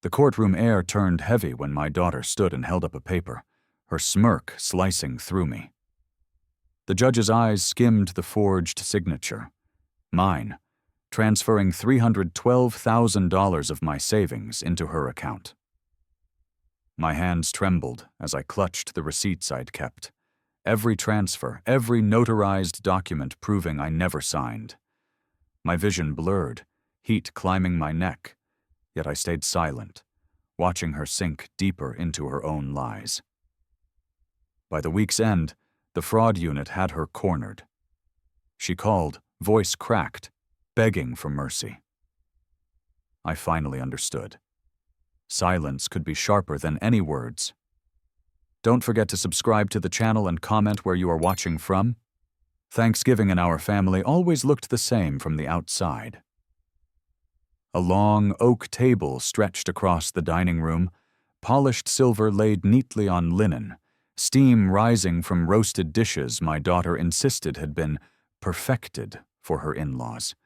The courtroom air turned heavy when my daughter stood and held up a paper, her smirk slicing through me. The judge's eyes skimmed the forged signature. Mine, transferring $312,000 of my savings into her account. My hands trembled as I clutched the receipts I'd kept. Every transfer, every notarized document proving I never signed. My vision blurred, heat climbing my neck, yet I stayed silent, watching her sink deeper into her own lies. By the week's end, the fraud unit had her cornered. She called, voice cracked, begging for mercy. I finally understood. Silence could be sharper than any words. Don't forget to subscribe to the channel and comment where you are watching from. Thanksgiving in our family always looked the same from the outside. A long oak table stretched across the dining room, polished silver laid neatly on linen, steam rising from roasted dishes my daughter insisted had been perfected for her in-laws.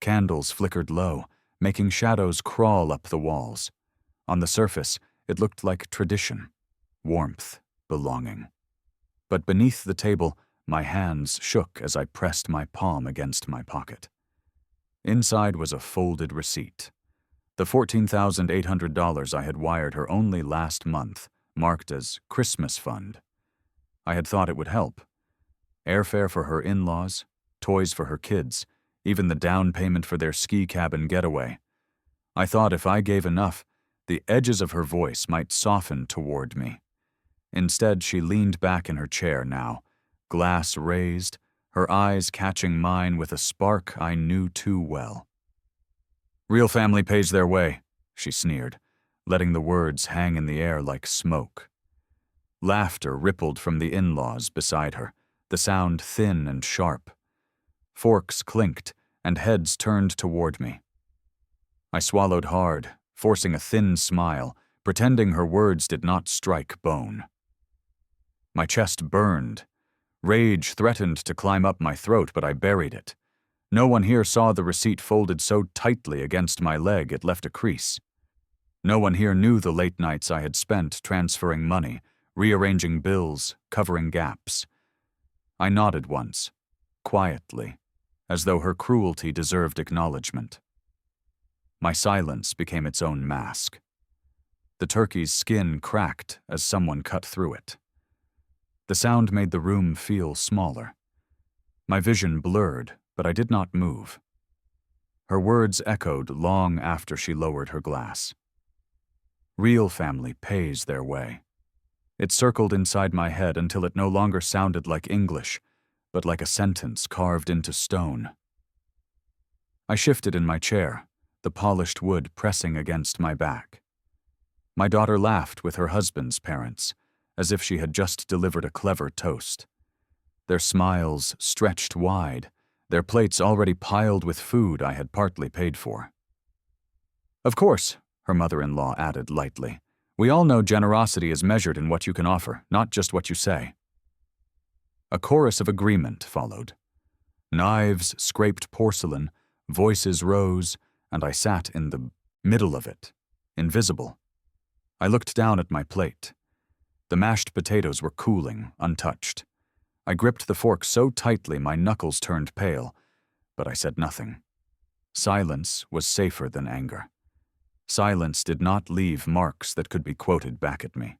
Candles flickered low, making shadows crawl up the walls. On the surface, it looked like tradition, warmth, belonging. But beneath the table, my hands shook as I pressed my palm against my pocket. Inside was a folded receipt. The $14,800 I had wired her only last month, marked as Christmas fund. I had thought it would help. Airfare for her in-laws, toys for her kids, even the down payment for their ski cabin getaway. I thought if I gave enough, the edges of her voice might soften toward me. Instead, she leaned back in her chair now, glass raised, her eyes catching mine with a spark I knew too well. "Real family pays their way," she sneered, letting the words hang in the air like smoke. Laughter rippled from the in-laws beside her, the sound thin and sharp. Forks clinked, and heads turned toward me. I swallowed hard, forcing a thin smile, pretending her words did not strike bone. My chest burned. Rage threatened to climb up my throat, but I buried it. No one here saw the receipt folded so tightly against my leg it left a crease. No one here knew the late nights I had spent transferring money, rearranging bills, covering gaps. I nodded once, quietly, as though her cruelty deserved acknowledgement. My silence became its own mask. The turkey's skin cracked as someone cut through it. The sound made the room feel smaller. My vision blurred, but I did not move. Her words echoed long after she lowered her glass. Real family pays their way. It circled inside my head until it no longer sounded like English, but like a sentence carved into stone. I shifted in my chair, the polished wood pressing against my back. My daughter laughed with her husband's parents, as if she had just delivered a clever toast. Their smiles stretched wide, their plates already piled with food I had partly paid for. "Of course," her mother-in-law added lightly, "we all know generosity is measured in what you can offer, not just what you say." A chorus of agreement followed. Knives scraped porcelain, voices rose, and I sat in the middle of it, invisible. I looked down at my plate. The mashed potatoes were cooling, untouched. I gripped the fork so tightly my knuckles turned pale, but I said nothing. Silence was safer than anger. Silence did not leave marks that could be quoted back at me.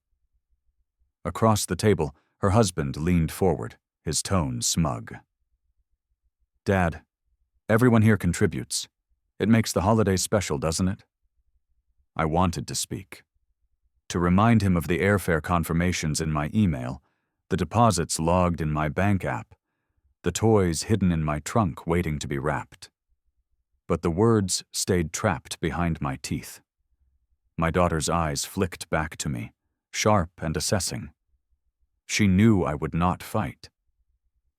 Across the table, her husband leaned forward, his tone smug. "Dad, everyone here contributes. It makes the holidays special, doesn't it?" I wanted to speak. To remind him of the airfare confirmations in my email, the deposits logged in my bank app, the toys hidden in my trunk waiting to be wrapped. But the words stayed trapped behind my teeth. My daughter's eyes flicked back to me, sharp and assessing. She knew I would not fight.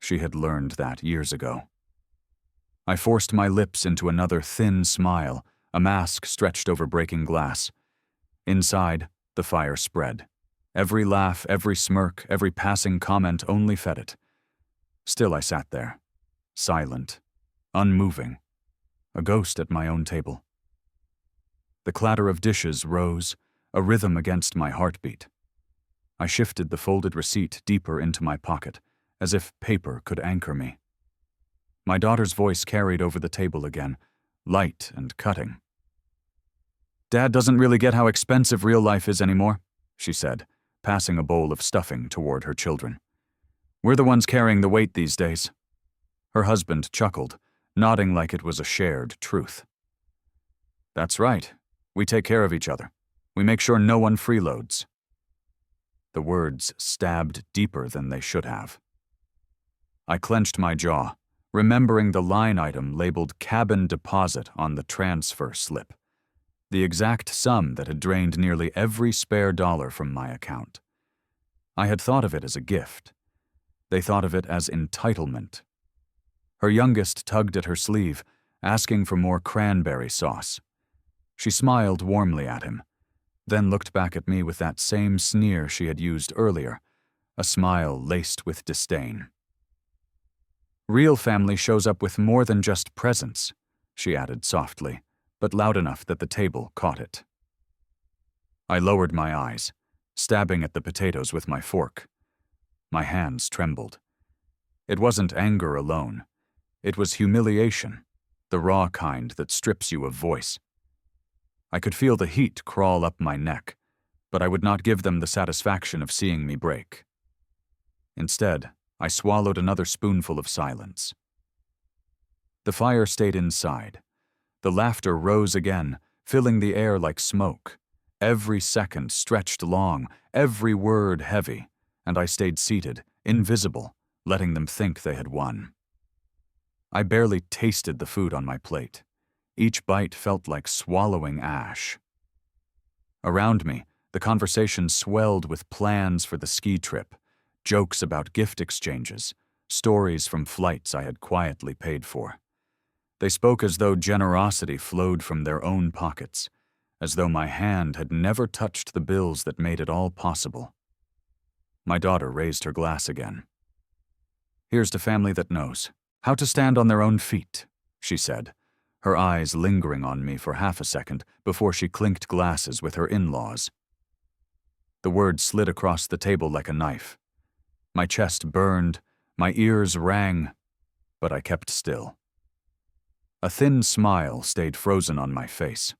She had learned that years ago. I forced my lips into another thin smile, a mask stretched over breaking glass. Inside, the fire spread. Every laugh, every smirk, every passing comment only fed it. Still I sat there, silent, unmoving, a ghost at my own table. The clatter of dishes rose, a rhythm against my heartbeat. I shifted the folded receipt deeper into my pocket, as if paper could anchor me. My daughter's voice carried over the table again, light and cutting. "Dad doesn't really get how expensive real life is anymore," she said, passing a bowl of stuffing toward her children. "We're the ones carrying the weight these days." Her husband chuckled, nodding like it was a shared truth. "That's right. We take care of each other. We make sure no one freeloads." The words stabbed deeper than they should have. I clenched my jaw, remembering the line item labeled cabin deposit on the transfer slip, the exact sum that had drained nearly every spare dollar from my account. I had thought of it as a gift. They thought of it as entitlement. Her youngest tugged at her sleeve, asking for more cranberry sauce. She smiled warmly at him, then looked back at me with that same sneer she had used earlier, a smile laced with disdain. "Real family shows up with more than just presents," she added softly, but loud enough that the table caught it. I lowered my eyes, stabbing at the potatoes with my fork. My hands trembled. It wasn't anger alone. It was humiliation, the raw kind that strips you of voice. I could feel the heat crawl up my neck, but I would not give them the satisfaction of seeing me break. Instead, I swallowed another spoonful of silence. The fire stayed inside. The laughter rose again, filling the air like smoke. Every second stretched long, every word heavy, and I stayed seated, invisible, letting them think they had won. I barely tasted the food on my plate. Each bite felt like swallowing ash. Around me, the conversation swelled with plans for the ski trip, jokes about gift exchanges, stories from flights I had quietly paid for. They spoke as though generosity flowed from their own pockets, as though my hand had never touched the bills that made it all possible. My daughter raised her glass again. "Here's to family that knows how to stand on their own feet," she said, her eyes lingering on me for half a second before she clinked glasses with her in-laws. The words slid across the table like a knife. My chest burned, my ears rang, but I kept still. A thin smile stayed frozen on my face.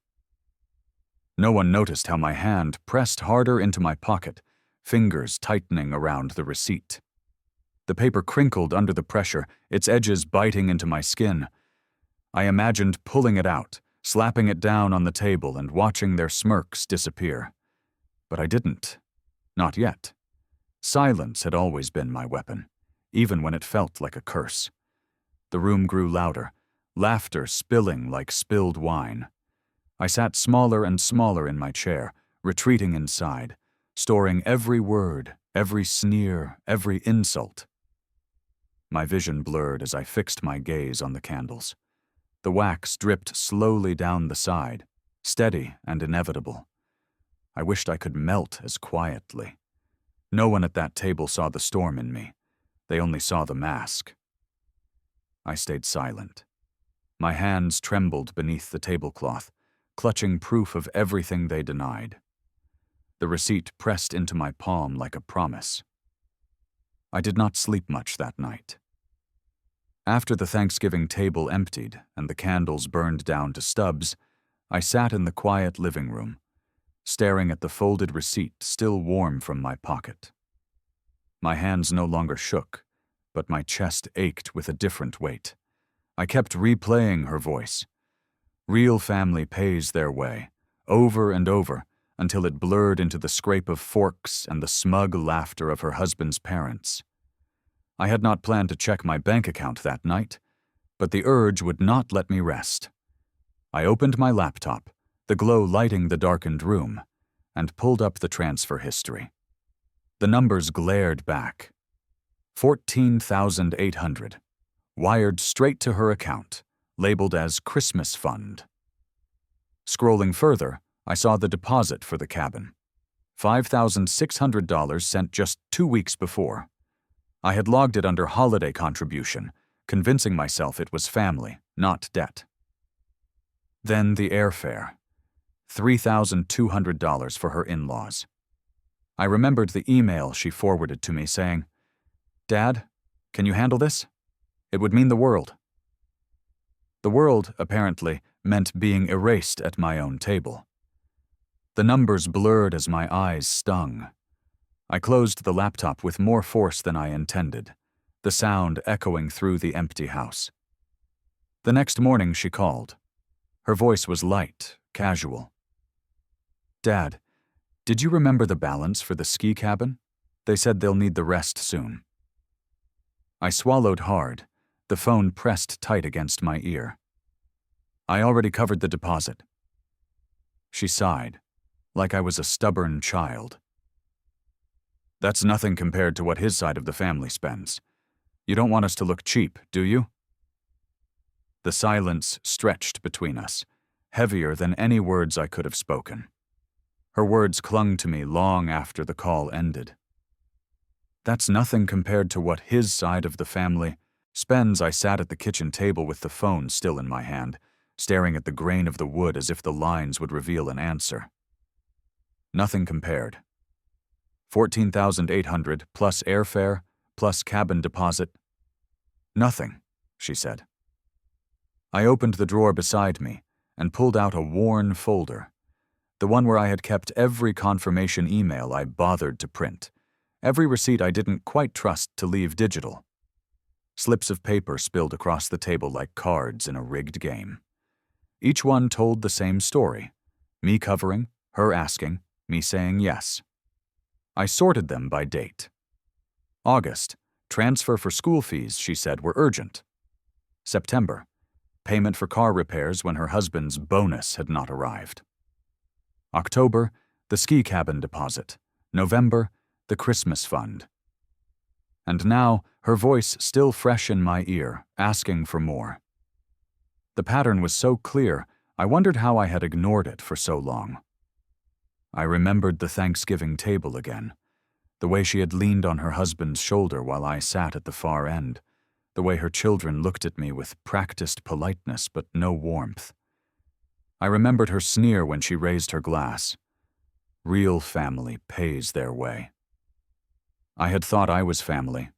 No one noticed how my hand pressed harder into my pocket, fingers tightening around the receipt. The paper crinkled under the pressure, its edges biting into my skin. I imagined pulling it out, slapping it down on the table and watching their smirks disappear. But I didn't. Not yet. Silence had always been my weapon, even when it felt like a curse. The room grew louder, laughter spilling like spilled wine. I sat smaller and smaller in my chair, retreating inside, storing every word, every sneer, every insult. My vision blurred as I fixed my gaze on the candles. The wax dripped slowly down the side, steady and inevitable. I wished I could melt as quietly. No one at that table saw the storm in me. They only saw the mask. I stayed silent. My hands trembled beneath the tablecloth, clutching proof of everything they denied. The receipt pressed into my palm like a promise. I did not sleep much that night. After the Thanksgiving table emptied and the candles burned down to stubs, I sat in the quiet living room, staring at the folded receipt still warm from my pocket. My hands no longer shook, but my chest ached with a different weight. I kept replaying her voice. Real family pays their way, over and over, until it blurred into the scrape of forks and the smug laughter of her husband's parents. I had not planned to check my bank account that night, but the urge would not let me rest. I opened my laptop, the glow lighting the darkened room, and pulled up the transfer history. The numbers glared back. 14,800, wired straight to her account, labeled as Christmas Fund. Scrolling further, I saw the deposit for the cabin. $5,600 sent just 2 weeks before. I had logged it under holiday contribution, convincing myself it was family, not debt. Then the airfare. $3,200 for her in-laws. I remembered the email she forwarded to me saying, "Dad, can you handle this? It would mean the world." The world, apparently, meant being erased at my own table. The numbers blurred as my eyes stung. I closed the laptop with more force than I intended, the sound echoing through the empty house. The next morning she called. Her voice was light, casual. "Dad, did you remember the balance for the ski cabin? They said they'll need the rest soon." I swallowed hard, the phone pressed tight against my ear. "I already covered the deposit." She sighed, like I was a stubborn child. "That's nothing compared to what his side of the family spends. You don't want us to look cheap, do you?" The silence stretched between us, heavier than any words I could have spoken. Her words clung to me long after the call ended. "That's nothing compared to what his side of the family spends." I sat at the kitchen table with the phone still in my hand, staring at the grain of the wood as if the lines would reveal an answer. Nothing compared. 14,800 plus airfare, plus cabin deposit. Nothing, she said. I opened the drawer beside me and pulled out a worn folder, the one where I had kept every confirmation email I bothered to print, every receipt I didn't quite trust to leave digital. Slips of paper spilled across the table like cards in a rigged game. Each one told the same story, me covering, her asking, me saying yes. I sorted them by date. August, transfer for school fees, she said, were urgent. September, payment for car repairs when her husband's bonus had not arrived. October, the ski cabin deposit. November, the Christmas fund. And now, her voice still fresh in my ear, asking for more. The pattern was so clear, I wondered how I had ignored it for so long. I remembered the Thanksgiving table again, the way she had leaned on her husband's shoulder while I sat at the far end, the way her children looked at me with practiced politeness but no warmth. I remembered her sneer when she raised her glass. Real family pays their way. I had thought I was family.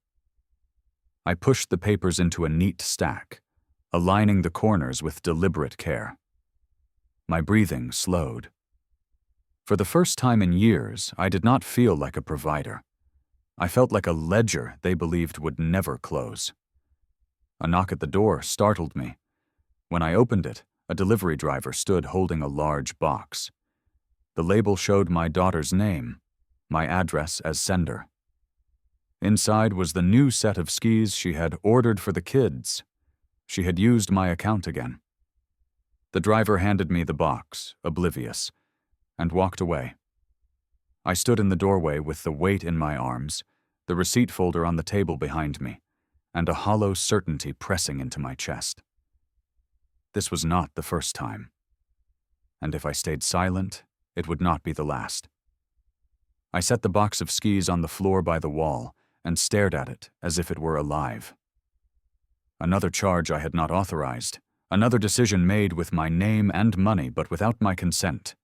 I pushed the papers into a neat stack, aligning the corners with deliberate care. My breathing slowed. For the first time in years, I did not feel like a provider. I felt like a ledger they believed would never close. A knock at the door startled me. When I opened it, a delivery driver stood holding a large box. The label showed my daughter's name, my address as sender. Inside was the new set of skis she had ordered for the kids. She had used my account again. The driver handed me the box, oblivious, and walked away. I stood in the doorway with the weight in my arms, the receipt folder on the table behind me, and a hollow certainty pressing into my chest. This was not the first time. And if I stayed silent, it would not be the last. I set the box of skis on the floor by the wall and stared at it as if it were alive. Another charge I had not authorized, another decision made with my name and money but without my consent.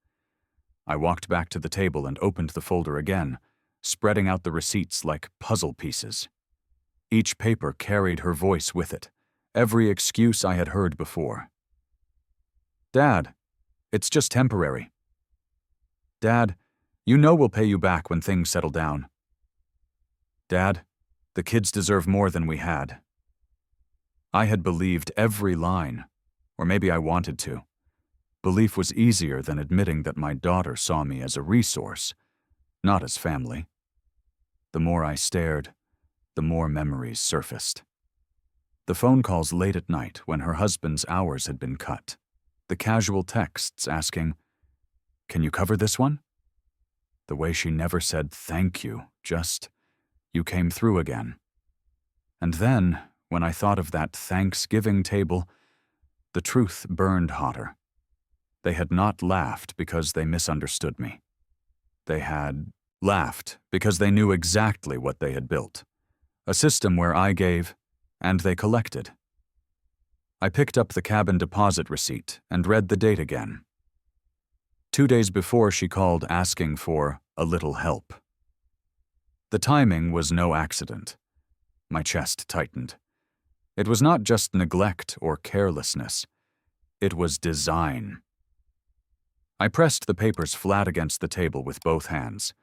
I walked back to the table and opened the folder again, spreading out the receipts like puzzle pieces. Each paper carried her voice with it, every excuse I had heard before. "Dad, it's just temporary. Dad, you know we'll pay you back when things settle down. Dad, the kids deserve more than we had." I had believed every line, or maybe I wanted to. Belief was easier than admitting that my daughter saw me as a resource, not as family. The more I stared, the more memories surfaced. The phone calls late at night when her husband's hours had been cut. The casual texts asking, "Can you cover this one?" The way she never said thank you, just, "You came through again." And then, when I thought of that Thanksgiving table, the truth burned hotter. They had not laughed because they misunderstood me. They had laughed because they knew exactly what they had built. A system where I gave, and they collected. I picked up the cabin deposit receipt and read the date again. 2 days before, she called asking for a little help. The timing was no accident. My chest tightened. It was not just neglect or carelessness. It was design. I pressed the papers flat against the table with both hands.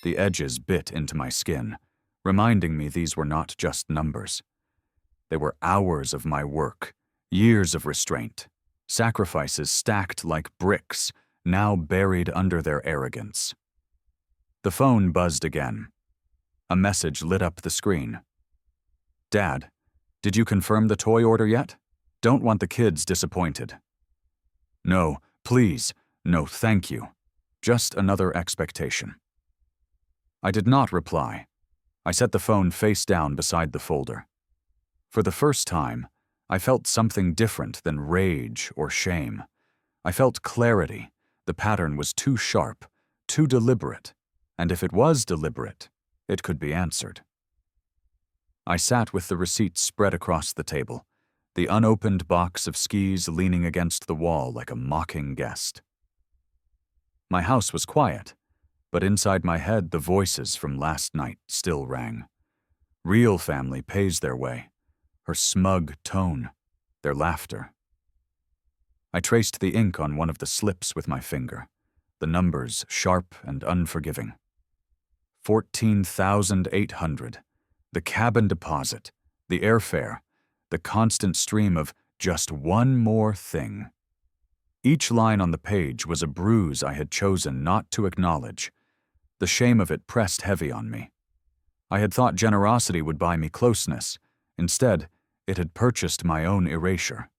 The edges bit into my skin, reminding me these were not just numbers. They were hours of my work, years of restraint, sacrifices stacked like bricks, now buried under their arrogance. The phone buzzed again. A message lit up the screen. "Dad, did you confirm the toy order yet? Don't want the kids disappointed." "No, please, no thank you. Just another expectation." I did not reply. I set the phone face down beside the folder. For the first time, I felt something different than rage or shame. I felt clarity. The pattern was too sharp, too deliberate, and if it was deliberate, it could be answered. I sat with the receipts spread across the table, the unopened box of skis leaning against the wall like a mocking guest. My house was quiet, but inside my head the voices from last night still rang. Real family pays their way, her smug tone, their laughter. I traced the ink on one of the slips with my finger, the numbers sharp and unforgiving. 14,800, the cabin deposit, the airfare, the constant stream of just one more thing. Each line on the page was a bruise I had chosen not to acknowledge. The shame of it pressed heavy on me. I had thought generosity would buy me closeness. Instead, it had purchased my own erasure.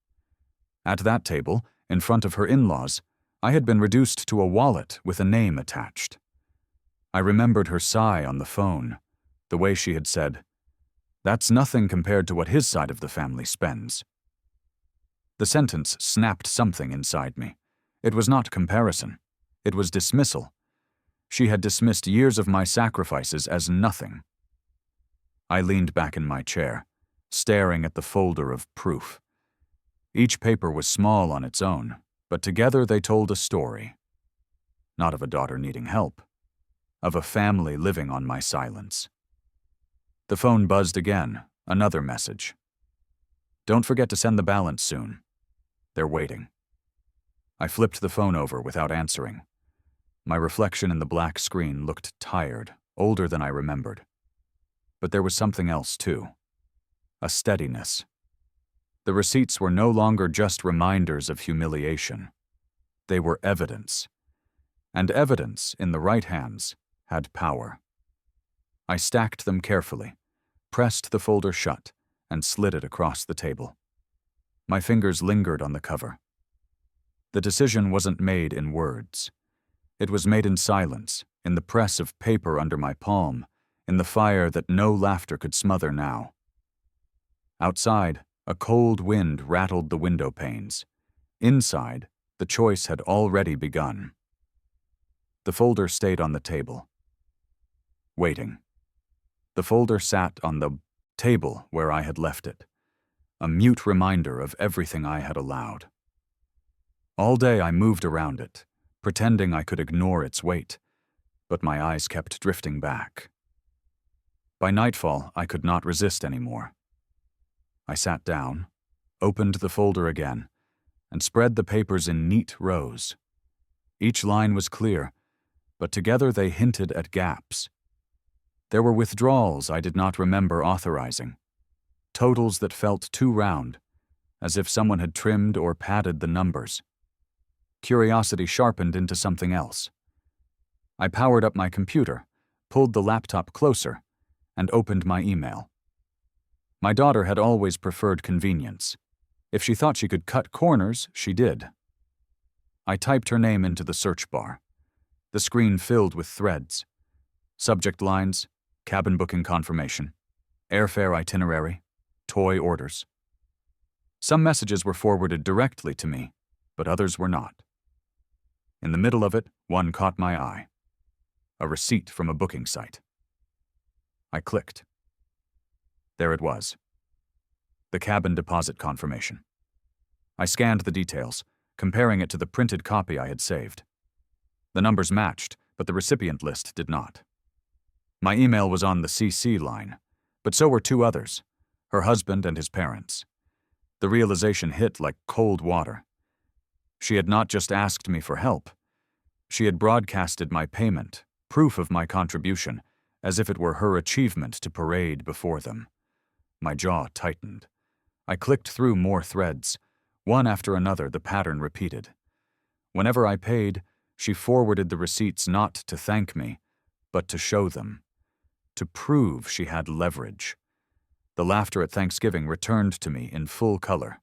At that table, in front of her in-laws, I had been reduced to a wallet with a name attached. I remembered her sigh on the phone, the way she had said, "That's nothing compared to what his side of the family spends." The sentence snapped something inside me. It was not comparison. It was dismissal. She had dismissed years of my sacrifices as nothing. I leaned back in my chair, staring at the folder of proof. Each paper was small on its own, but together they told a story. Not of a daughter needing help, of a family living on my silence. The phone buzzed again, another message. "Don't forget to send the balance soon. They're waiting." I flipped the phone over without answering. My reflection in the black screen looked tired, older than I remembered. But there was something else too. A steadiness. The receipts were no longer just reminders of humiliation. They were evidence. And evidence, in the right hands, had power. I stacked them carefully, pressed the folder shut, and slid it across the table. My fingers lingered on the cover. The decision wasn't made in words. It was made in silence, in the press of paper under my palm, in the fire that no laughter could smother now. Outside, a cold wind rattled the window panes. Inside, the choice had already begun. The folder stayed on the table. Waiting. The folder sat on the table where I had left it, a mute reminder of everything I had allowed. All day I moved around it, pretending I could ignore its weight, but my eyes kept drifting back. By nightfall, I could not resist anymore. I sat down, opened the folder again, and spread the papers in neat rows. Each line was clear, but together they hinted at gaps. There were withdrawals I did not remember authorizing, totals that felt too round, as if someone had trimmed or padded the numbers. Curiosity sharpened into something else. I powered up my computer, pulled the laptop closer, and opened my email. My daughter had always preferred convenience. If she thought she could cut corners, she did. I typed her name into the search bar. The screen filled with threads. Subject lines, cabin booking confirmation, airfare itinerary, toy orders. Some messages were forwarded directly to me, but others were not. In the middle of it, one caught my eye. A receipt from a booking site. I clicked. There it was. The cabin deposit confirmation. I scanned the details, comparing it to the printed copy I had saved. The numbers matched, but the recipient list did not. My email was on the CC line, but so were two others, her husband and his parents. The realization hit like cold water. She had not just asked me for help. She had broadcasted my payment, proof of my contribution, as if it were her achievement to parade before them. My jaw tightened. I clicked through more threads. One after another, the pattern repeated. Whenever I paid, she forwarded the receipts not to thank me, but to show them, to prove she had leverage. The laughter at Thanksgiving returned to me in full color.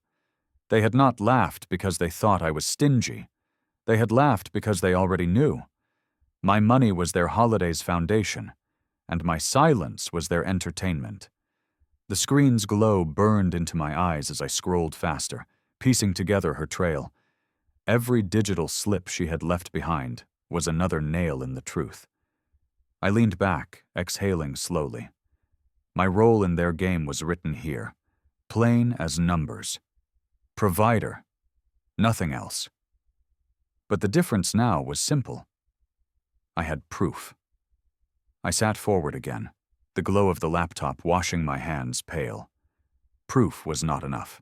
They had not laughed because they thought I was stingy. They had laughed because they already knew. My money was their holiday's foundation, and my silence was their entertainment. The screen's glow burned into my eyes as I scrolled faster, piecing together her trail. Every digital slip she had left behind was another nail in the truth. I leaned back, exhaling slowly. My role in their game was written here, plain as numbers. Provider, nothing else. But the difference now was simple. I had proof. I sat forward again, the glow of the laptop washing my hands pale. Proof was not enough.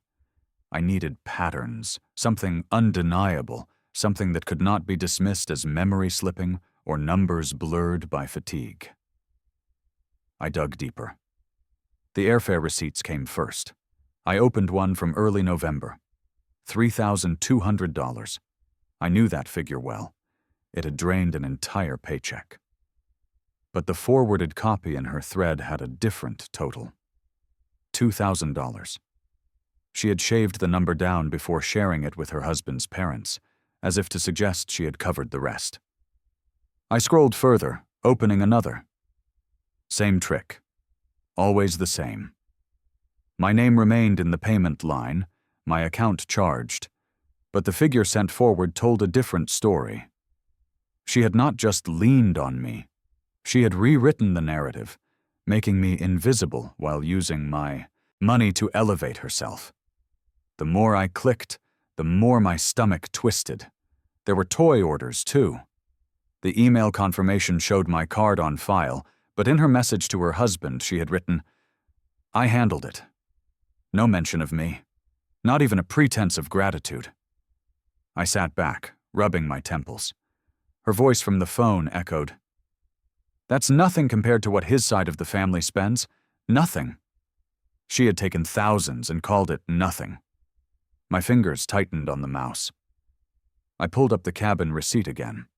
I needed patterns, something undeniable, something that could not be dismissed as memory slipping or numbers blurred by fatigue. I dug deeper. The airfare receipts came first. I opened one from early November. $3,200. I knew that figure well. It had drained an entire paycheck. But the forwarded copy in her thread had a different total. $2,000. She had shaved the number down before sharing it with her husband's parents, as if to suggest she had covered the rest. I scrolled further, opening another. Same trick. Always the same. My name remained in the payment line, my account charged, but the figure sent forward told a different story. She had not just leaned on me. She had rewritten the narrative, making me invisible while using my money to elevate herself. The more I clicked, the more my stomach twisted. There were toy orders, too. The email confirmation showed my card on file, but in her message to her husband she had written, "I handled it." No mention of me. Not even a pretense of gratitude. I sat back, rubbing my temples. Her voice from the phone echoed, "That's nothing compared to what his side of the family spends. Nothing." She had taken thousands and called it nothing. My fingers tightened on the mouse. I pulled up the cabin receipt again.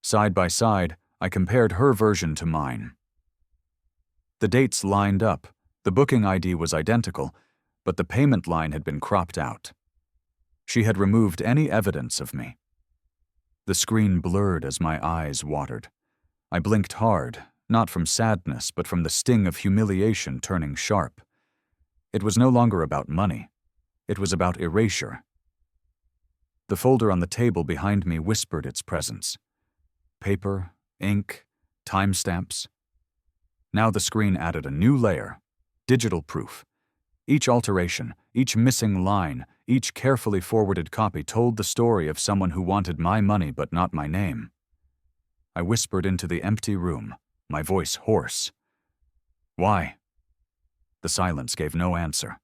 Side by side, I compared her version to mine. The dates lined up, the booking ID was identical, but the payment line had been cropped out. She had removed any evidence of me. The screen blurred as my eyes watered. I blinked hard, not from sadness, but from the sting of humiliation turning sharp. It was no longer about money. It was about erasure. The folder on the table behind me whispered its presence. Paper, ink, timestamps. Now the screen added a new layer, digital proof. Each alteration, each missing line, each carefully forwarded copy told the story of someone who wanted my money but not my name. I whispered into the empty room, my voice hoarse. "Why?" The silence gave no answer,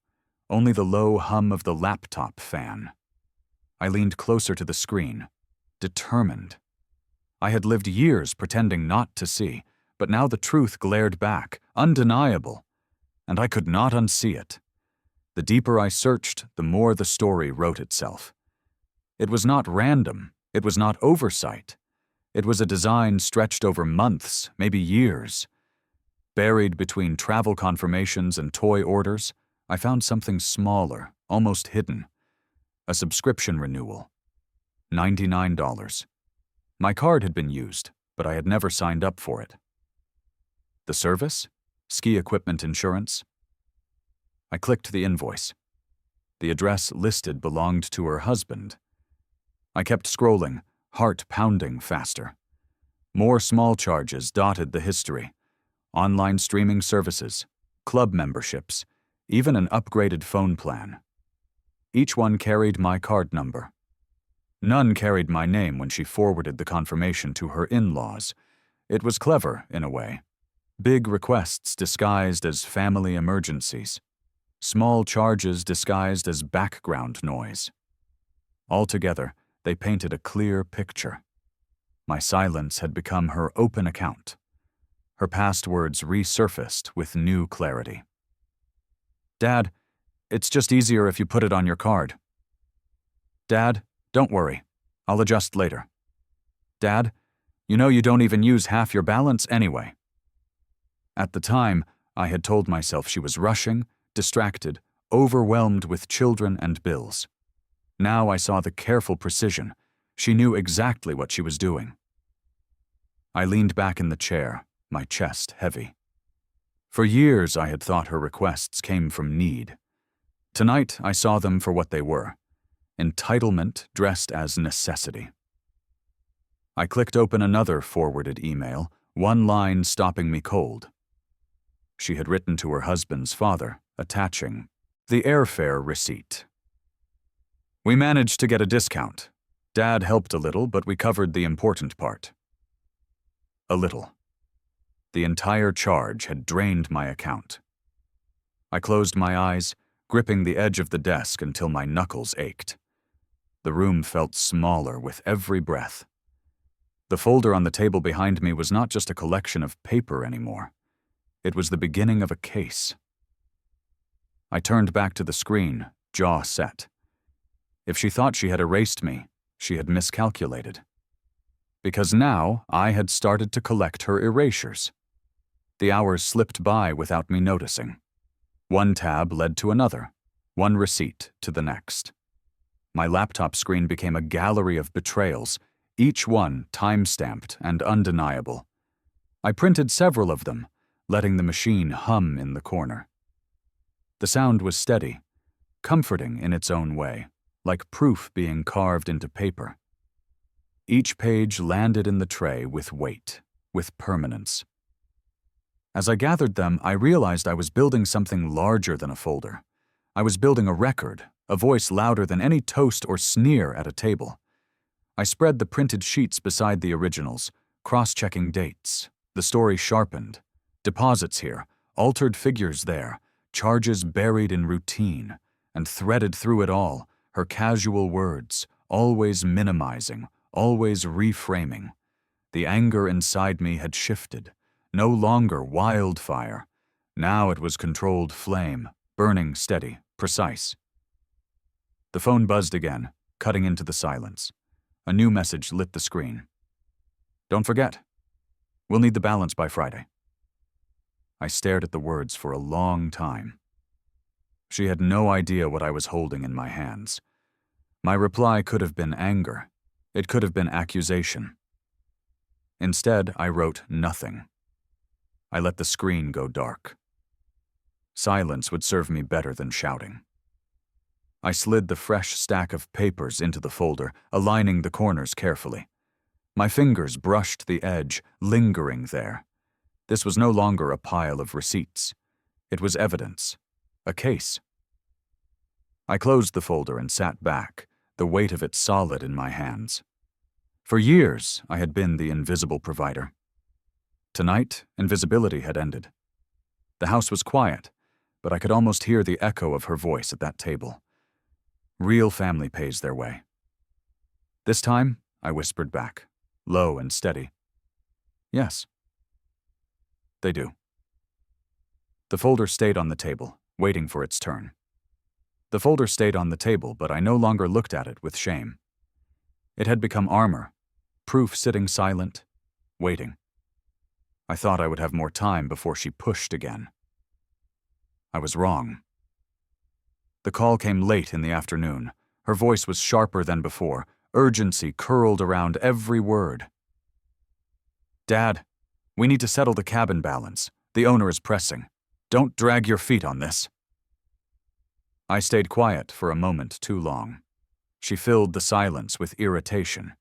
only the low hum of the laptop fan. I leaned closer to the screen, determined. I had lived years pretending not to see, but now the truth glared back, undeniable, and I could not unsee it. The deeper I searched, the more the story wrote itself. It was not random. It was not oversight. It was a design stretched over months, maybe years. Buried between travel confirmations and toy orders, I found something smaller, almost hidden. A subscription renewal. $99. My card had been used, but I had never signed up for it. The service? Ski equipment insurance? I clicked the invoice. The address listed belonged to her husband. I kept scrolling, heart pounding faster. More small charges dotted the history. Online streaming services, club memberships, even an upgraded phone plan. Each one carried my card number. None carried my name when she forwarded the confirmation to her in-laws. It was clever, in a way. Big requests disguised as family emergencies. Small charges disguised as background noise. Altogether, they painted a clear picture. My silence had become her open account. Her past words resurfaced with new clarity. "Dad, it's just easier if you put it on your card." "Dad, don't worry. I'll adjust later." "Dad, you know you don't even use half your balance anyway." At the time, I had told myself she was rushing, distracted, overwhelmed with children and bills. Now I saw the careful precision. She knew exactly what she was doing. I leaned back in the chair, my chest heavy. For years I had thought her requests came from need. Tonight I saw them for what they were: entitlement dressed as necessity. I clicked open another forwarded email, one line stopping me cold. She had written to her husband's father, attaching the airfare receipt. "We managed to get a discount. Dad helped a little, but we covered the important part." A little. The entire charge had drained my account. I closed my eyes, gripping the edge of the desk until my knuckles ached. The room felt smaller with every breath. The folder on the table behind me was not just a collection of paper anymore. It was the beginning of a case. I turned back to the screen, jaw set. If she thought she had erased me, she had miscalculated. Because now I had started to collect her erasures. The hours slipped by without me noticing. One tab led to another, one receipt to the next. My laptop screen became a gallery of betrayals, each one time-stamped and undeniable. I printed several of them, letting the machine hum in the corner. The sound was steady, comforting in its own way, like proof being carved into paper. Each page landed in the tray with weight, with permanence. As I gathered them, I realized I was building something larger than a folder. I was building a record, a voice louder than any toast or sneer at a table. I spread the printed sheets beside the originals, cross-checking dates. The story sharpened. Deposits here, altered figures there, charges buried in routine, and threaded through it all, her casual words, always minimizing, always reframing. The anger inside me had shifted. No longer wildfire. Now it was controlled flame, burning steady, precise. The phone buzzed again, cutting into the silence. A new message lit the screen. "Don't forget. We'll need the balance by Friday." I stared at the words for a long time. She had no idea what I was holding in my hands. My reply could have been anger. It could have been accusation. Instead, I wrote nothing. I let the screen go dark. Silence would serve me better than shouting. I slid the fresh stack of papers into the folder, aligning the corners carefully. My fingers brushed the edge, lingering there. This was no longer a pile of receipts. It was evidence. A case. I closed the folder and sat back, the weight of it solid in my hands. For years, I had been the invisible provider. Tonight, invisibility had ended. The house was quiet, but I could almost hear the echo of her voice at that table. Real family pays their way. This time, I whispered back, low and steady. "Yes. They do." The folder stayed on the table, waiting for its turn. The folder stayed on the table, but I no longer looked at it with shame. It had become armor, proof sitting silent, waiting. I thought I would have more time before she pushed again. I was wrong. The call came late in the afternoon. Her voice was sharper than before. Urgency curled around every word. "Dad, we need to settle the cabin balance. The owner is pressing. Don't drag your feet on this." I stayed quiet for a moment too long. She filled the silence with irritation.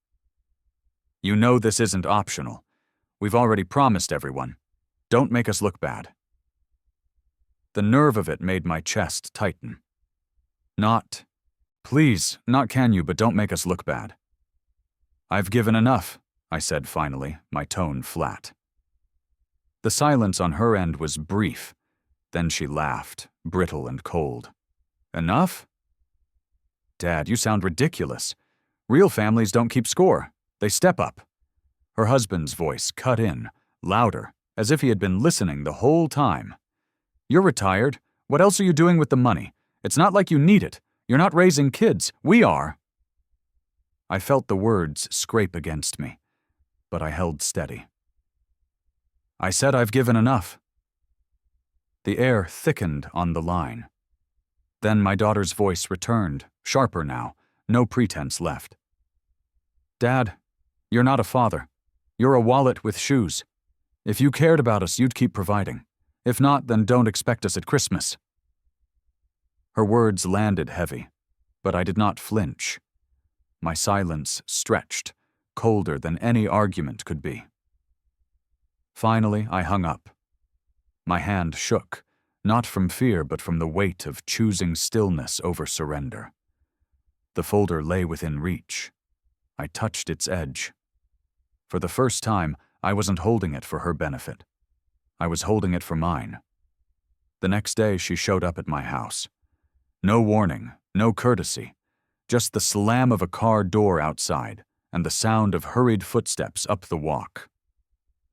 "You know this isn't optional. We've already promised everyone. Don't make us look bad." The nerve of it made my chest tighten. Not, "Please, not can you, but don't make us look bad." "I've given enough," I said finally, my tone flat. The silence on her end was brief. Then she laughed, brittle and cold. "Enough?" "Dad, you sound ridiculous. Real families don't keep score. They step up." Her husband's voice cut in, louder, as if he had been listening the whole time. "You're retired. What else are you doing with the money? It's not like you need it. You're not raising kids. We are." I felt the words scrape against me, but I held steady. "I said I've given enough." The air thickened on the line. Then my daughter's voice returned, sharper now, no pretense left. "Dad, you're not a father. You're a wallet with shoes. If you cared about us, you'd keep providing. If not, then don't expect us at Christmas." Her words landed heavy, but I did not flinch. My silence stretched, colder than any argument could be. Finally, I hung up. My hand shook, not from fear but from the weight of choosing stillness over surrender. The folder lay within reach. I touched its edge. For the first time, I wasn't holding it for her benefit. I was holding it for mine. The next day, she showed up at my house. No warning, no courtesy, just the slam of a car door outside and the sound of hurried footsteps up the walk.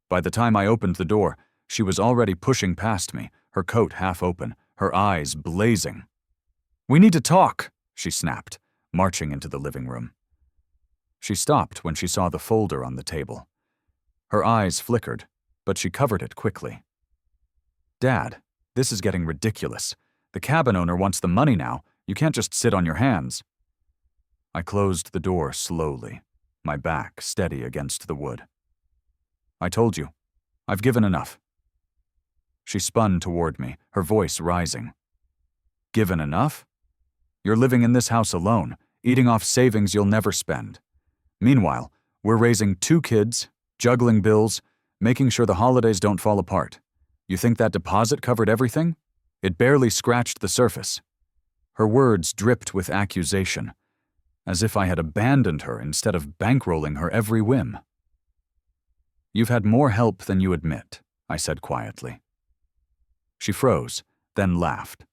By the time I opened the door, she was already pushing past me, her coat half open, her eyes blazing. "We need to talk," she snapped, marching into the living room. She stopped when she saw the folder on the table. Her eyes flickered, but she covered it quickly. "Dad, this is getting ridiculous. The cabin owner wants the money now. You can't just sit on your hands." I closed the door slowly, my back steady against the wood. "I told you. I've given enough." She spun toward me, her voice rising. "Given enough? You're living in this house alone, eating off savings you'll never spend. Meanwhile, we're raising 2 kids, juggling bills, making sure the holidays don't fall apart. You think that deposit covered everything? It barely scratched the surface." Her words dripped with accusation, as if I had abandoned her instead of bankrolling her every whim. "You've had more help than you admit," I said quietly. She froze, then laughed.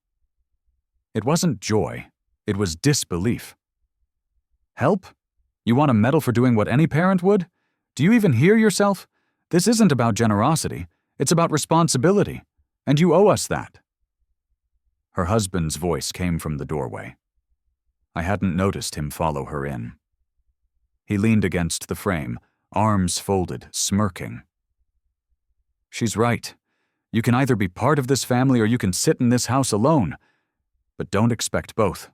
It wasn't joy, it was disbelief. "Help? You want a medal for doing what any parent would? Do you even hear yourself? This isn't about generosity, it's about responsibility, and you owe us that." Her husband's voice came from the doorway. I hadn't noticed him follow her in. He leaned against the frame, arms folded, smirking. "She's right. You can either be part of this family or you can sit in this house alone. But don't expect both."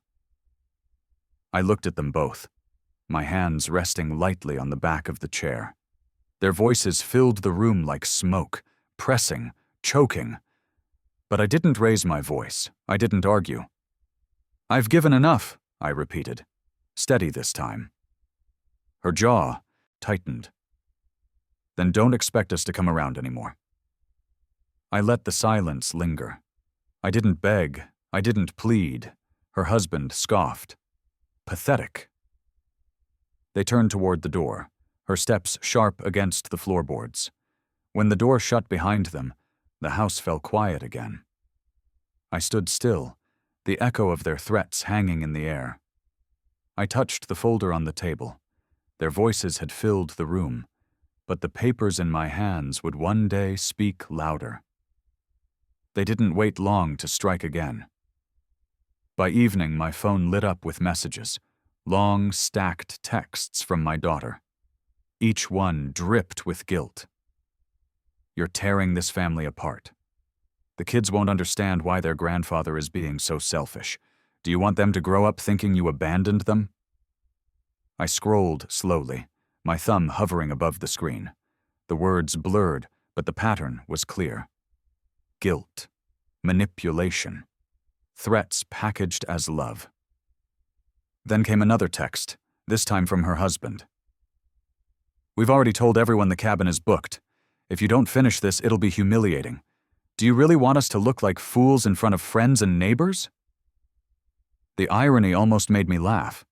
I looked at them both, my hands resting lightly on the back of the chair. Their voices filled the room like smoke, pressing, choking. But I didn't raise my voice. I didn't argue. "I've given enough," I repeated, steady this time. Her jaw tightened. "Then don't expect us to come around anymore." I let the silence linger. I didn't beg, I didn't plead. Her husband scoffed. Pathetic. They turned toward the door, her steps sharp against the floorboards. When the door shut behind them, the house fell quiet again. I stood still, the echo of their threats hanging in the air. I touched the folder on the table. Their voices had filled the room, but the papers in my hands would one day speak louder. They didn't wait long to strike again. By evening, my phone lit up with messages, long, stacked texts from my daughter. Each one dripped with guilt. "You're tearing this family apart. The kids won't understand why their grandfather is being so selfish. Do you want them to grow up thinking you abandoned them?" I scrolled slowly, my thumb hovering above the screen. The words blurred, but the pattern was clear. Guilt, manipulation, threats packaged as love. Then came another text, this time from her husband. "We've already told everyone the cabin is booked. If you don't finish this, it'll be humiliating. Do you really want us to look like fools in front of friends and neighbors?" The irony almost made me laugh.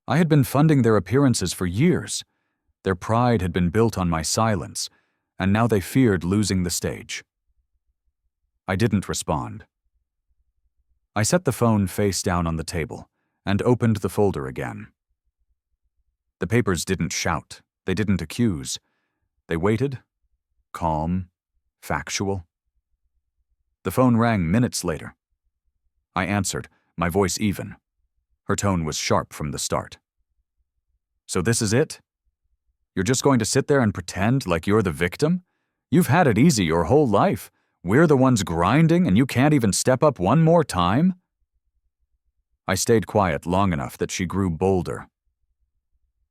I had been funding their appearances for years. Their pride had been built on my silence, and now they feared losing the stage. I didn't respond. I set the phone face down on the table and opened the folder again. The papers didn't shout. They didn't accuse. They waited, calm, factual. The phone rang minutes later. I answered, my voice even. Her tone was sharp from the start. So this is it? You're just going to sit there and pretend like you're the victim? You've had it easy your whole life. We're the ones grinding and you can't even step up one more time? I stayed quiet long enough that she grew bolder.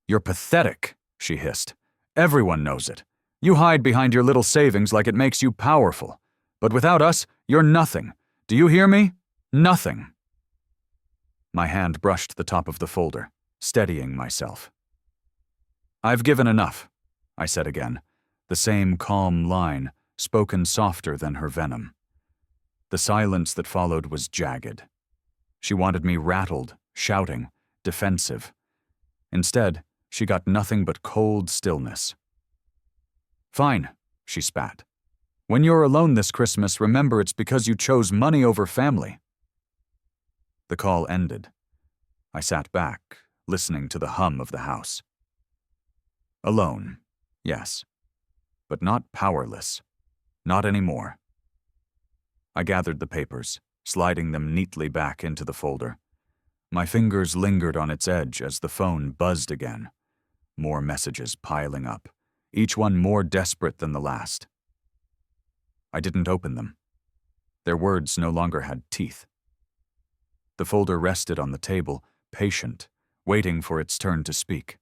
You're pathetic, she hissed. Everyone knows it. You hide behind your little savings like it makes you powerful. But without us, you're nothing. Do you hear me? Nothing. My hand brushed the top of the folder, steadying myself. I've given enough, I said again, the same calm line, spoken softer than her venom. The silence that followed was jagged. She wanted me rattled, shouting, defensive. Instead, she got nothing but cold stillness. Fine, she spat. When you're alone this Christmas, remember it's because you chose money over family. The call ended. I sat back, listening to the hum of the house. Alone, yes, but not powerless. Not anymore. I gathered the papers, sliding them neatly back into the folder. My fingers lingered on its edge as the phone buzzed again. More messages piling up, each one more desperate than the last. I didn't open them. Their words no longer had teeth. The folder rested on the table, patient, waiting for its turn to speak.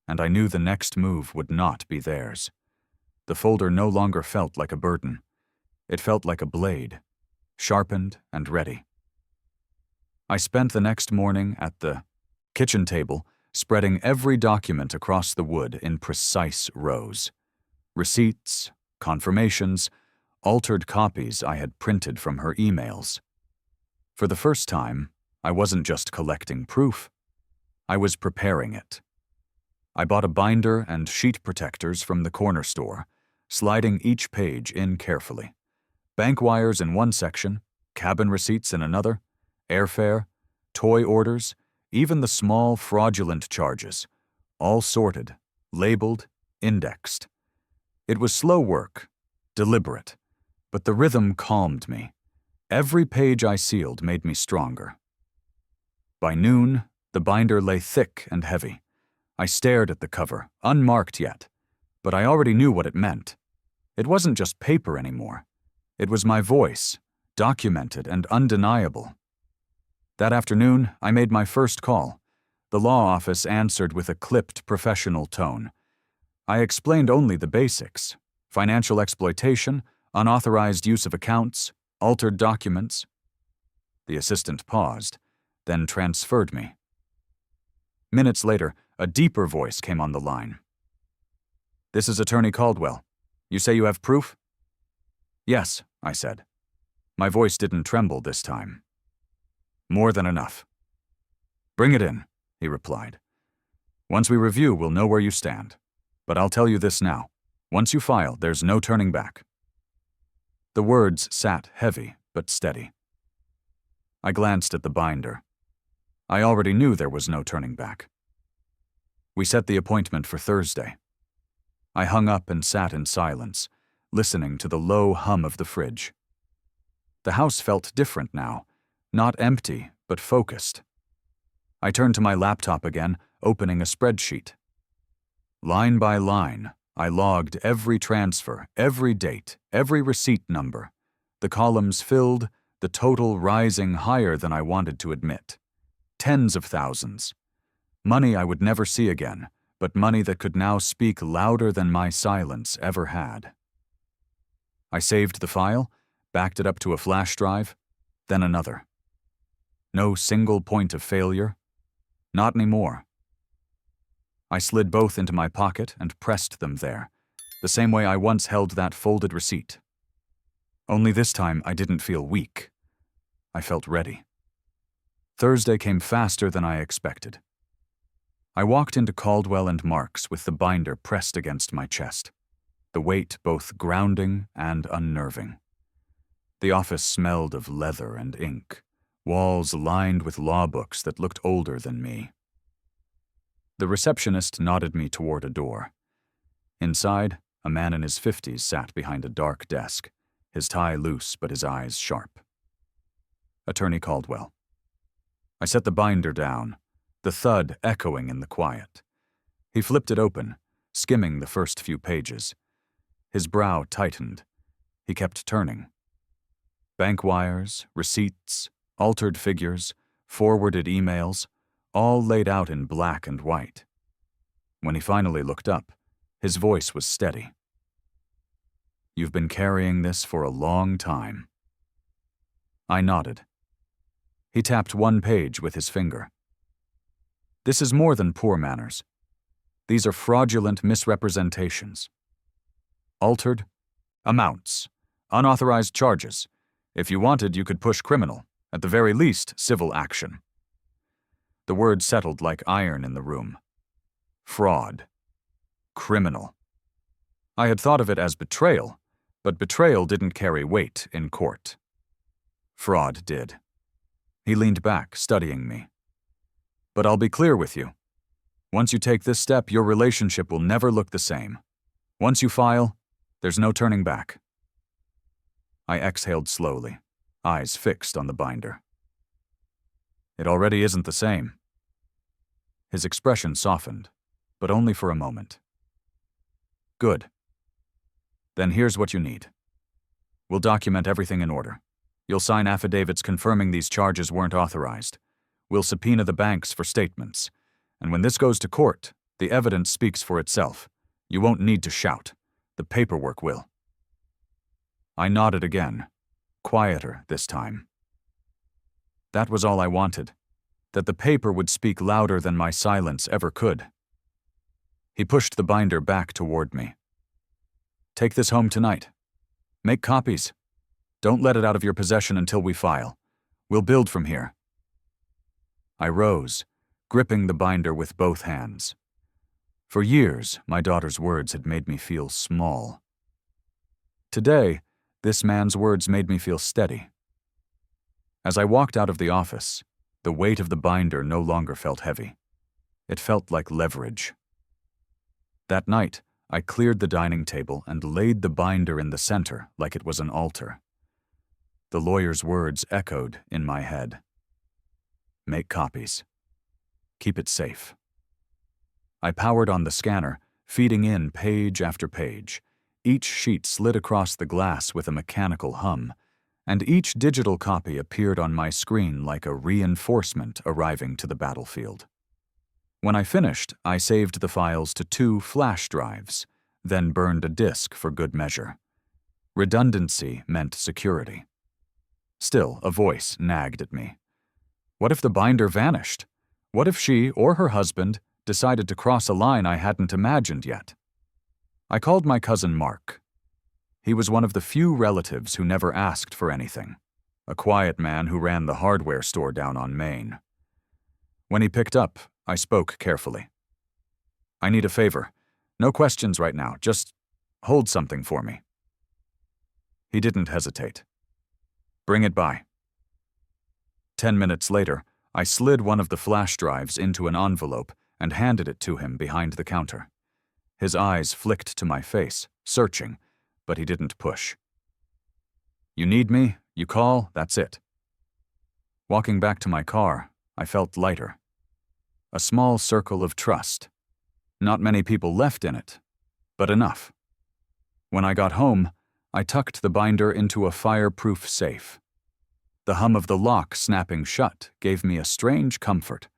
And I knew the next move would not be theirs. The folder no longer felt like a burden. It felt like a blade, sharpened and ready. I spent the next morning at the kitchen table, spreading every document across the wood in precise rows. Receipts, confirmations, altered copies I had printed from her emails. For the first time, I wasn't just collecting proof. I was preparing it. I bought a binder and sheet protectors from the corner store, sliding each page in carefully. Bank wires in one section, cabin receipts in another, airfare, toy orders, even the small fraudulent charges, all sorted, labeled, indexed. It was slow work, deliberate, but the rhythm calmed me. Every page I sealed made me stronger. By noon, the binder lay thick and heavy. I stared at the cover, unmarked yet, but I already knew what it meant. It wasn't just paper anymore. It was my voice, documented and undeniable. That afternoon, I made my first call. The law office answered with a clipped professional tone. I explained only the basics: financial exploitation, unauthorized use of accounts, altered documents. The assistant paused, then transferred me. Minutes later, a deeper voice came on the line. This is Attorney Caldwell. You say you have proof? Yes, I said. My voice didn't tremble this time. More than enough. Bring it in, he replied. Once we review, we'll know where you stand. But I'll tell you this now. Once you file, there's no turning back. The words sat heavy but steady. I glanced at the binder. I already knew there was no turning back. We set the appointment for Thursday. I hung up and sat in silence, listening to the low hum of the fridge. The house felt different now, not empty, but focused. I turned to my laptop again, opening a spreadsheet. Line by line, I logged every transfer, every date, every receipt number. The columns filled, the total rising higher than I wanted to admit. Tens of thousands. Money I would never see again, but money that could now speak louder than my silence ever had. I saved the file, backed it up to a flash drive, then another. No single point of failure. Not anymore. I slid both into my pocket and pressed them there, the same way I once held that folded receipt. Only this time I didn't feel weak. I felt ready. Thursday came faster than I expected. I walked into Caldwell and Mark's with the binder pressed against my chest, the weight both grounding and unnerving. The office smelled of leather and ink, walls lined with law books that looked older than me. The receptionist nodded me toward a door. Inside, a man in his 50s sat behind a dark desk, his tie loose but his eyes sharp. Attorney Caldwell. I set the binder down, the thud echoing in the quiet. He flipped it open, skimming the first few pages. His brow tightened. He kept turning. Bank wires, receipts, altered figures, forwarded emails, all laid out in black and white. When he finally looked up, his voice was steady. "You've been carrying this for a long time." I nodded. He tapped one page with his finger. "This is more than poor manners. These are fraudulent misrepresentations. Altered amounts, unauthorized charges. If you wanted, you could push criminal, at the very least, civil action." The word settled like iron in the room. Fraud. Criminal. I had thought of it as betrayal, but betrayal didn't carry weight in court. Fraud did. He leaned back, studying me. "But I'll be clear with you. Once you take this step, your relationship will never look the same. Once you file, there's no turning back." I exhaled slowly, eyes fixed on the binder. "It already isn't the same." His expression softened, but only for a moment. "Good. Then here's what you need. We'll document everything in order. You'll sign affidavits confirming these charges weren't authorized. We'll subpoena the banks for statements. And when this goes to court, the evidence speaks for itself. You won't need to shout. The paperwork will." I nodded again, quieter this time. That was all I wanted, that the paper would speak louder than my silence ever could. He pushed the binder back toward me. "Take this home tonight. Make copies. Don't let it out of your possession until we file. We'll build from here." I rose, gripping the binder with both hands. For years, my daughter's words had made me feel small. Today, this man's words made me feel steady. As I walked out of the office, the weight of the binder no longer felt heavy. It felt like leverage. That night, I cleared the dining table and laid the binder in the center like it was an altar. The lawyer's words echoed in my head. Make copies. Keep it safe. I powered on the scanner, feeding in page after page. Each sheet slid across the glass with a mechanical hum, and each digital copy appeared on my screen like a reinforcement arriving to the battlefield. When I finished, I saved the files to 2 flash drives, then burned a disk for good measure. Redundancy meant security. Still, a voice nagged at me. What if the binder vanished? What if she or her husband decided to cross a line I hadn't imagined yet? I called my cousin Mark. He was one of the few relatives who never asked for anything, a quiet man who ran the hardware store down on Main. When he picked up, I spoke carefully. "I need a favor. No questions right now, just hold something for me." He didn't hesitate. "Bring it by." 10 minutes later, I slid one of the flash drives into an envelope and handed it to him behind the counter. His eyes flicked to my face, searching, but he didn't push. "You need me, you call, that's it." Walking back to my car, I felt lighter. A small circle of trust. Not many people left in it, but enough. When I got home, I tucked the binder into a fireproof safe. The hum of the lock snapping shut gave me a strange comfort.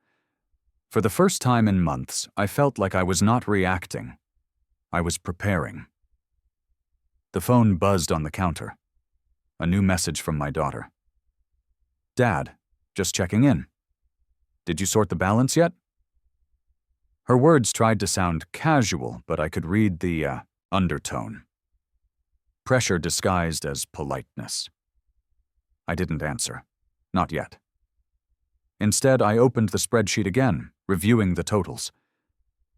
For the first time in months, I felt like I was not reacting. I was preparing. The phone buzzed on the counter. A new message from my daughter. "Dad, just checking in. Did you sort the balance yet?" Her words tried to sound casual, but I could read the undertone. Pressure disguised as politeness. I didn't answer. Not yet. Instead, I opened the spreadsheet again, reviewing the totals.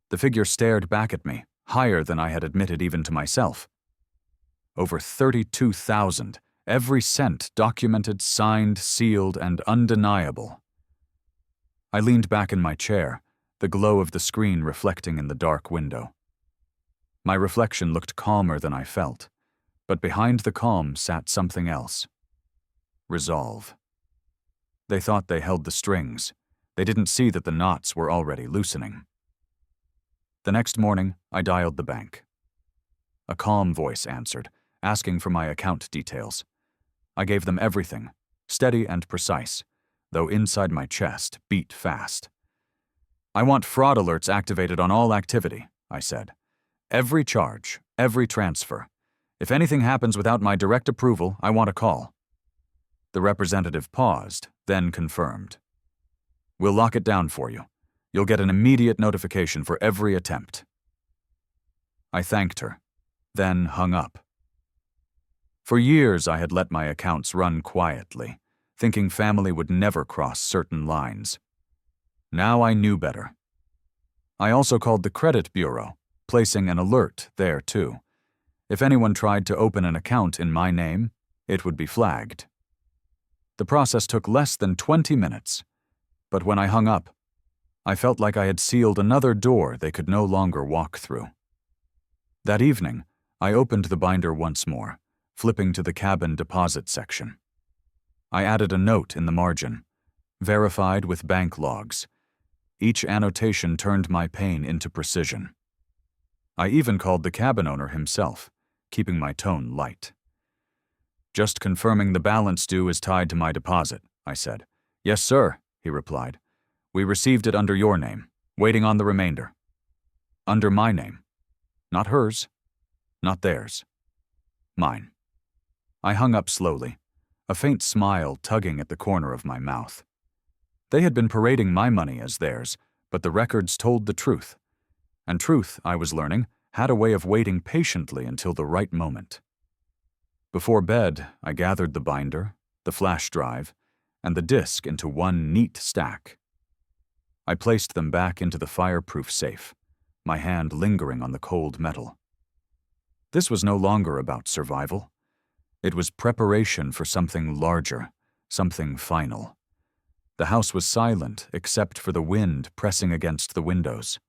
The figure stared back at me, higher than I had admitted even to myself. Over 32,000, every cent documented, signed, sealed, and undeniable. I leaned back in my chair, the glow of the screen reflecting in the dark window. My reflection looked calmer than I felt, but behind the calm sat something else. Resolve. They thought they held the strings. They didn't see that the knots were already loosening. The next morning, I dialed the bank. A calm voice answered, asking for my account details. I gave them everything, steady and precise, though inside my chest beat fast. I want fraud alerts activated on all activity, I said. Every charge, every transfer. If anything happens without my direct approval, I want a call. The representative paused, then confirmed. We'll lock it down for you. You'll get an immediate notification for every attempt. I thanked her, then hung up. For years I had let my accounts run quietly, thinking family would never cross certain lines. Now I knew better. I also called the credit bureau, placing an alert there too. If anyone tried to open an account in my name, it would be flagged. The process took less than 20 minutes, but when I hung up, I felt like I had sealed another door they could no longer walk through. That evening, I opened the binder once more, flipping to the cabin deposit section. I added a note in the margin, verified with bank logs. Each annotation turned my pain into precision. I even called the cabin owner himself, keeping my tone light. Just confirming the balance due is tied to my deposit, I said. Yes, sir, he replied. We received it under your name, waiting on the remainder. Under my name. Not hers, not theirs. Mine. I hung up slowly, a faint smile tugging at the corner of my mouth. They had been parading my money as theirs, but the records told the truth. And truth, I was learning, had a way of waiting patiently until the right moment. Before bed, I gathered the binder, the flash drive, and the disk into one neat stack. I placed them back into the fireproof safe, my hand lingering on the cold metal. This was no longer about survival. It was preparation for something larger, something final. The house was silent except for the wind pressing against the windows.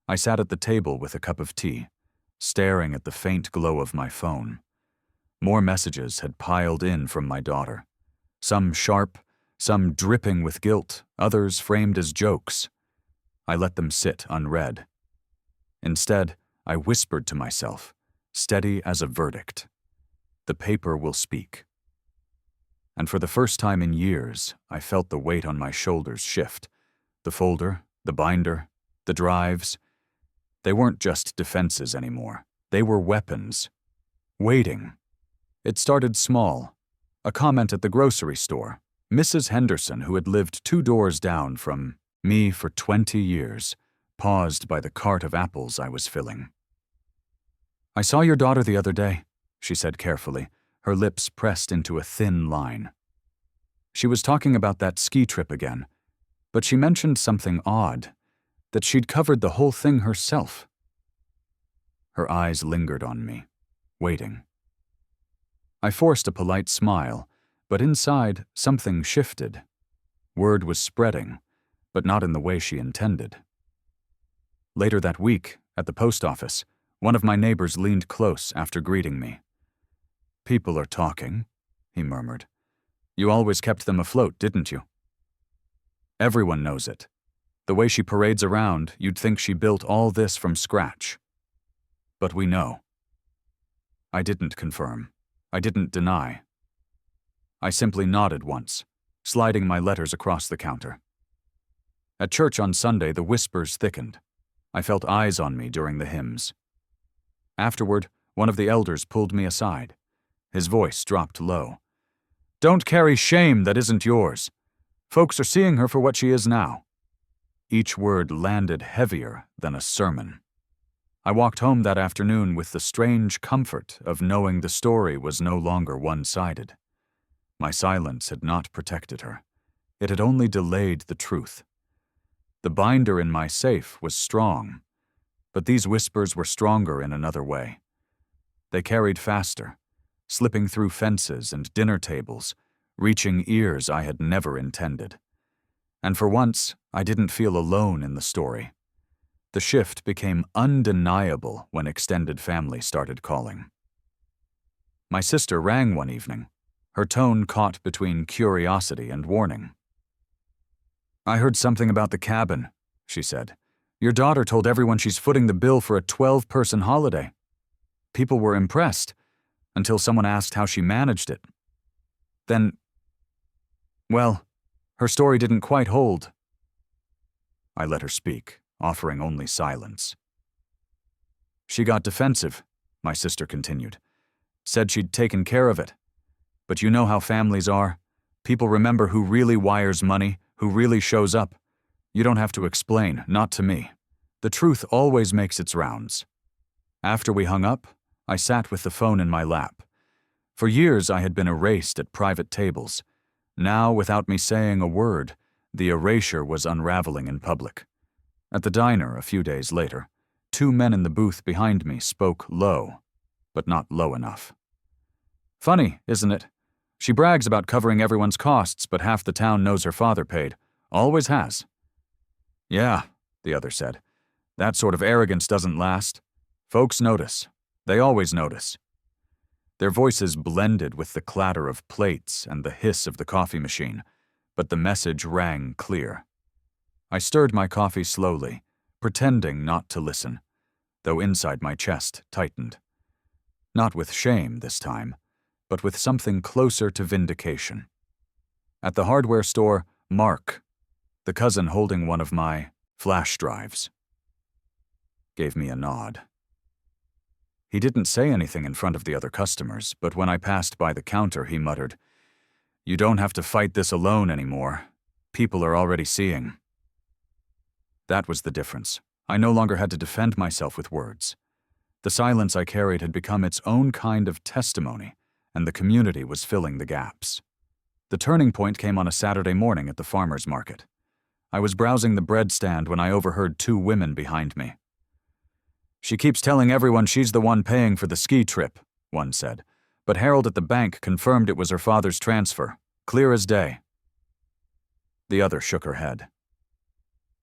I sat at the table with a cup of tea, staring at the faint glow of my phone. More messages had piled in from my daughter, some sharp, some dripping with guilt, others framed as jokes. I let them sit unread. Instead, I whispered to myself, steady as a verdict. The paper will speak. And for the first time in years, I felt the weight on my shoulders shift. The folder, the binder, the drives. They weren't just defenses anymore. They were weapons. Waiting. It started small. A comment at the grocery store. Mrs. Henderson, who had lived 2 doors down from me for 20 years, paused by the cart of apples I was filling. I saw your daughter the other day, she said carefully, her lips pressed into a thin line. She was talking about that ski trip again, but she mentioned something odd, that she'd covered the whole thing herself. Her eyes lingered on me, waiting. I forced a polite smile, but inside, something shifted. Word was spreading, but not in the way she intended. Later that week, at the post office, one of my neighbors leaned close after greeting me. People are talking, he murmured. You always kept them afloat, didn't you? Everyone knows it. The way she parades around, you'd think she built all this from scratch. But we know. I didn't confirm. I didn't deny. I simply nodded once, sliding my letters across the counter. At church on Sunday, the whispers thickened. I felt eyes on me during the hymns. Afterward, one of the elders pulled me aside. His voice dropped low. Don't carry shame that isn't yours. Folks are seeing her for what she is now. Each word landed heavier than a sermon. I walked home that afternoon with the strange comfort of knowing the story was no longer one-sided. My silence had not protected her. It had only delayed the truth. The binder in my safe was strong, But these whispers were stronger in another way. They carried faster, slipping through fences and dinner tables, reaching ears I had never intended. And for once, I didn't feel alone in the story. The shift became undeniable when extended family started calling. My sister rang one evening, her tone caught between curiosity and warning. "I heard something about the cabin," she said. "Your daughter told everyone she's footing the bill for a 12-person holiday. People were impressed, until someone asked how she managed it. Then, well, her story didn't quite hold." I let her speak, offering only silence. "She got defensive," my sister continued. "Said she'd taken care of it. But you know how families are. People remember who really wires money, who really shows up. You don't have to explain, not to me. The truth always makes its rounds." After we hung up, I sat with the phone in my lap. For years I had been erased at private tables. Now, without me saying a word, the erasure was unraveling in public. At the diner a few days later, 2 men in the booth behind me spoke low, but not low enough. "Funny, isn't it? She brags about covering everyone's costs, but half the town knows her father paid. Always has." "Yeah," the other said. "That sort of arrogance doesn't last. Folks notice. They always notice." Their voices blended with the clatter of plates and the hiss of the coffee machine, but the message rang clear. I stirred my coffee slowly, pretending not to listen, though inside my chest tightened. Not with shame this time, but with something closer to vindication. At the hardware store, Mark, the cousin holding one of my flash drives, gave me a nod. He didn't say anything in front of the other customers, but when I passed by the counter, he muttered, "You don't have to fight this alone anymore. People are already seeing." That was the difference. I no longer had to defend myself with words. The silence I carried had become its own kind of testimony, and the community was filling the gaps. The turning point came on a Saturday morning at the farmer's market. I was browsing the bread stand when I overheard 2 women behind me. "She keeps telling everyone she's the one paying for the ski trip," one said, "but Harold at the bank confirmed it was her father's transfer. Clear as day." The other shook her head.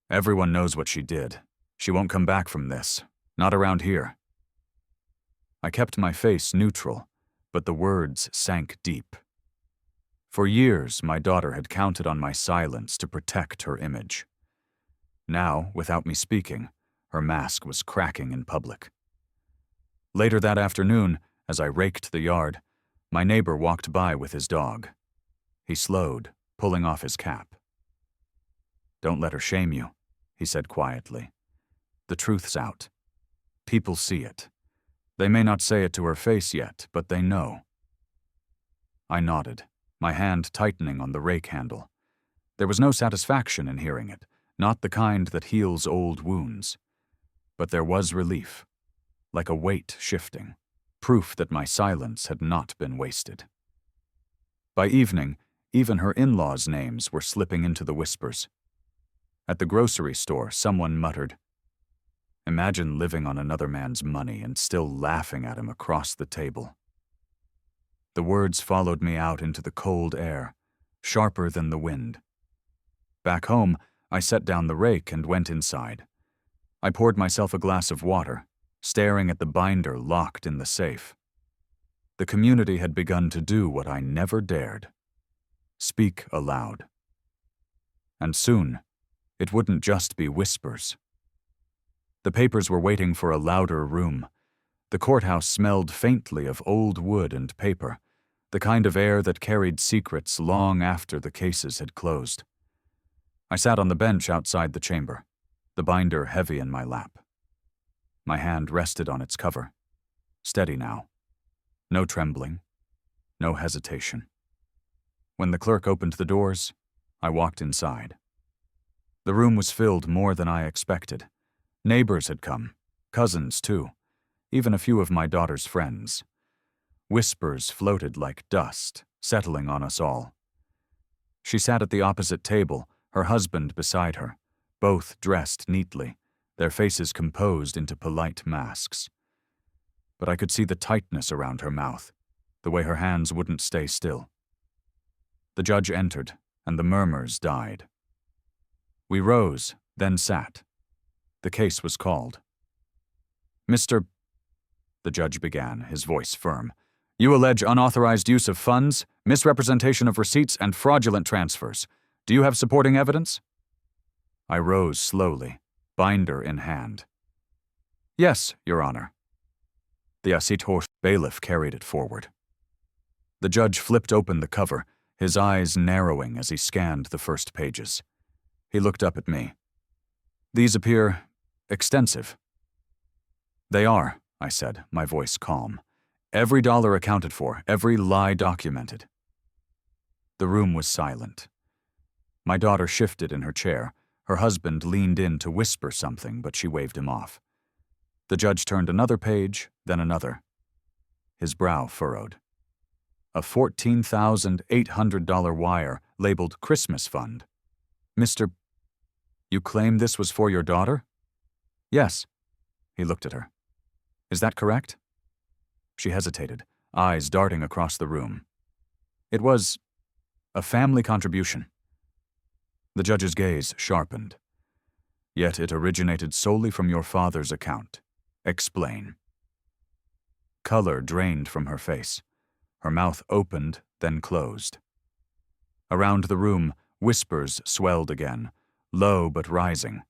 "Everyone knows what she did. She won't come back from this. Not around here." I kept my face neutral, but the words sank deep. For years, my daughter had counted on my silence to protect her image. Now, without me speaking, her mask was cracking in public. Later that afternoon, as I raked the yard, my neighbor walked by with his dog. He slowed, pulling off his cap. "Don't let her shame you," he said quietly. "The truth's out. People see it. They may not say it to her face yet, but they know." I nodded, my hand tightening on the rake handle. There was no satisfaction in hearing it, not the kind that heals old wounds. But there was relief, like a weight shifting, proof that my silence had not been wasted. By evening, even her in-laws' names were slipping into the whispers. At the grocery store, someone muttered, "Imagine living on another man's money and still laughing at him across the table." The words followed me out into the cold air, sharper than the wind. Back home, I set down the rake and went inside. I poured myself a glass of water, staring at the binder locked in the safe. The community had begun to do what I never dared: speak aloud. And soon, it wouldn't just be whispers. The papers were waiting for a louder room. The courthouse smelled faintly of old wood and paper, the kind of air that carried secrets long after the cases had closed. I sat on the bench outside the chamber, the binder heavy in my lap. My hand rested on its cover, steady now. No trembling, no hesitation. When the clerk opened the doors, I walked inside. The room was filled more than I expected. Neighbors had come, cousins too, even a few of my daughter's friends. Whispers floated like dust, settling on us all. She sat at the opposite table, her husband beside her, both dressed neatly, their faces composed into polite masks. But I could see the tightness around her mouth, the way her hands wouldn't stay still. The judge entered, and the murmurs died. We rose, then sat. The case was called. "Mr. the judge began, his voice firm. "You allege unauthorized use of funds, misrepresentation of receipts, and fraudulent transfers. Do you have supporting evidence?" I rose slowly, binder in hand. "Yes, Your Honor." The Asitor bailiff carried it forward. The judge flipped open the cover, his eyes narrowing as he scanned the first pages. He looked up at me. "These appear extensive." "They are," I said, my voice calm. "Every dollar accounted for, every lie documented." The room was silent. My daughter shifted in her chair. Her husband leaned in to whisper something, but she waved him off. The judge turned another page, then another. His brow furrowed. A $14,800 wire labeled Christmas Fund. "Mr. You claim this was for your daughter?" "Yes." He looked at her. "Is that correct?" She hesitated, eyes darting across the room. "It was a family contribution." The judge's gaze sharpened. "Yet it originated solely from your father's account. Explain." Color drained from her face. Her mouth opened, then closed. Around the room, whispers swelled again, low but rising.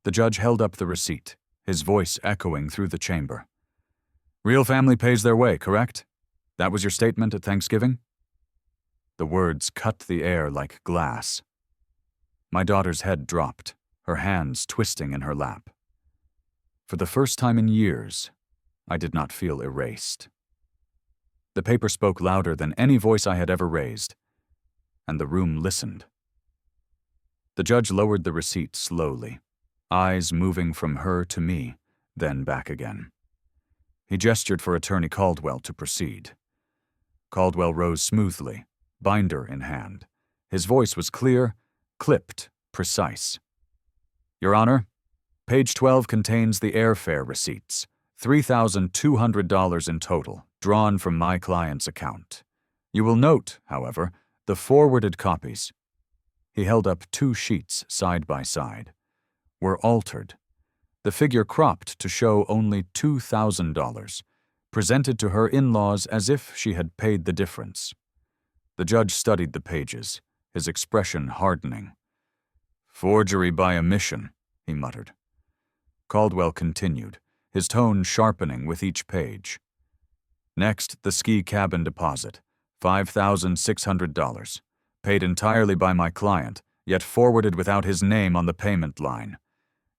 The judge held up the receipt, his voice echoing through the chamber. "Real family pays their way, correct? That was your statement at Thanksgiving?" The words cut the air like glass. My daughter's head dropped, her hands twisting in her lap. For the first time in years, I did not feel erased. The paper spoke louder than any voice I had ever raised, and the room listened. The judge lowered the receipt slowly, eyes moving from her to me, then back again. He gestured for Attorney Caldwell to proceed. Caldwell rose smoothly, binder in hand. His voice was clear, clipped, precise. "Your Honor, page 12 contains the airfare receipts, $3,200 in total, drawn from my client's account. You will note, however, the forwarded copies." He held up 2 sheets side by side. "Were altered. The figure cropped to show only $2,000, presented to her in-laws as if she had paid the difference." The judge studied the pages, his expression hardening. "Forgery by omission," he muttered. Caldwell continued, his tone sharpening with each page. "Next, the ski cabin deposit, $5,600, paid entirely by my client, yet forwarded without his name on the payment line.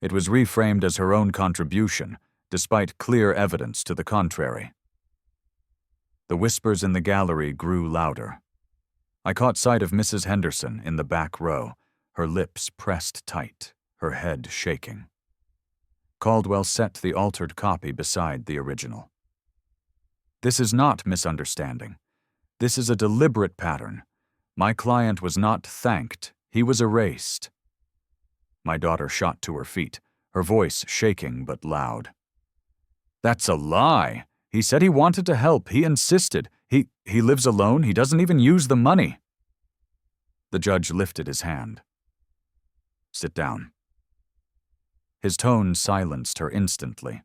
It was reframed as her own contribution, despite clear evidence to the contrary." The whispers in the gallery grew louder. I caught sight of Mrs. Henderson in the back row, her lips pressed tight, her head shaking. Caldwell set the altered copy beside the original. "This is not misunderstanding. This is a deliberate pattern. My client was not thanked, he was erased." My daughter shot to her feet, her voice shaking but loud. "That's a lie. He said he wanted to help. He insisted. He lives alone. He doesn't even use the money." The judge lifted his hand. "Sit down." His tone silenced her instantly.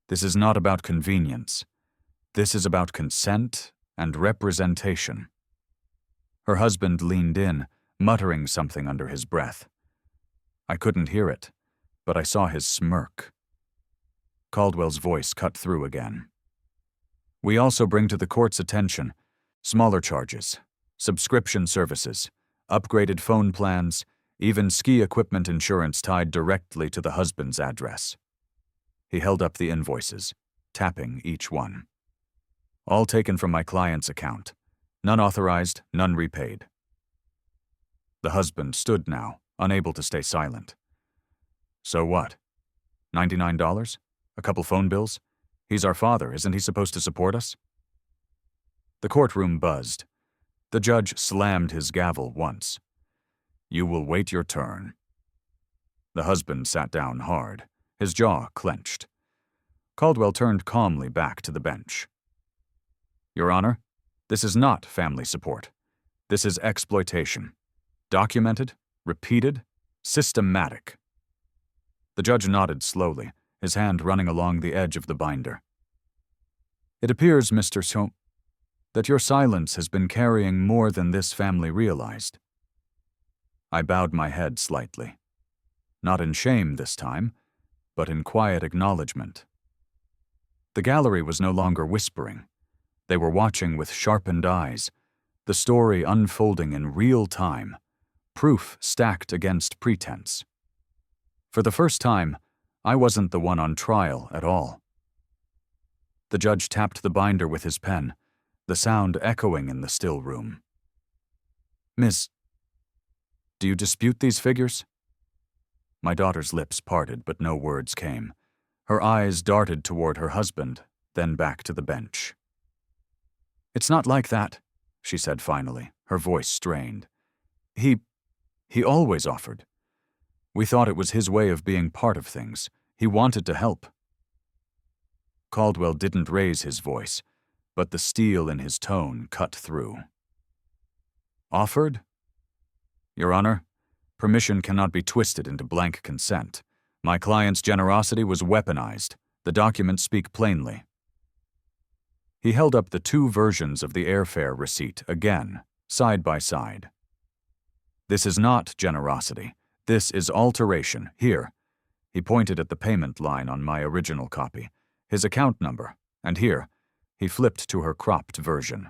"This is not about convenience. This is about consent and representation." Her husband leaned in, muttering something under his breath. I couldn't hear it, but I saw his smirk. Caldwell's voice cut through again. "We also bring to the court's attention smaller charges, subscription services, upgraded phone plans, even ski equipment insurance tied directly to the husband's address." He held up the invoices, tapping each one. "All taken from my client's account. None authorized, none repaid." The husband stood now, unable to stay silent. "So what? $99? A couple phone bills? He's our father, isn't he supposed to support us?" The courtroom buzzed. The judge slammed his gavel once. "You will wait your turn." The husband sat down hard, his jaw clenched. Caldwell turned calmly back to the bench. Your Honor, this is not family support. This is exploitation. Documented, repeated, systematic. The judge nodded slowly, his hand running along the edge of the binder. It appears, Mr. So, that your silence has been carrying more than this family realized. I bowed my head slightly. Not in shame this time, but in quiet acknowledgement. The gallery was no longer whispering. They were watching with sharpened eyes, the story unfolding in real time, proof stacked against pretense. For the first time, I wasn't the one on trial at all. The judge tapped the binder with his pen, the sound echoing in the still room. Miss, do you dispute these figures? My daughter's lips parted, but no words came. Her eyes darted toward her husband, then back to the bench. It's not like that, she said finally, her voice strained. He always offered. We thought it was his way of being part of things. He wanted to help. Caldwell didn't raise his voice, but the steel in his tone cut through. Offered? Your Honor, permission cannot be twisted into blank consent. My client's generosity was weaponized. The documents speak plainly. He held up the two versions of the airfare receipt again, side by side. This is not generosity. This is alteration. Here. He pointed at the payment line on my original copy, his account number, and here, he flipped to her cropped version.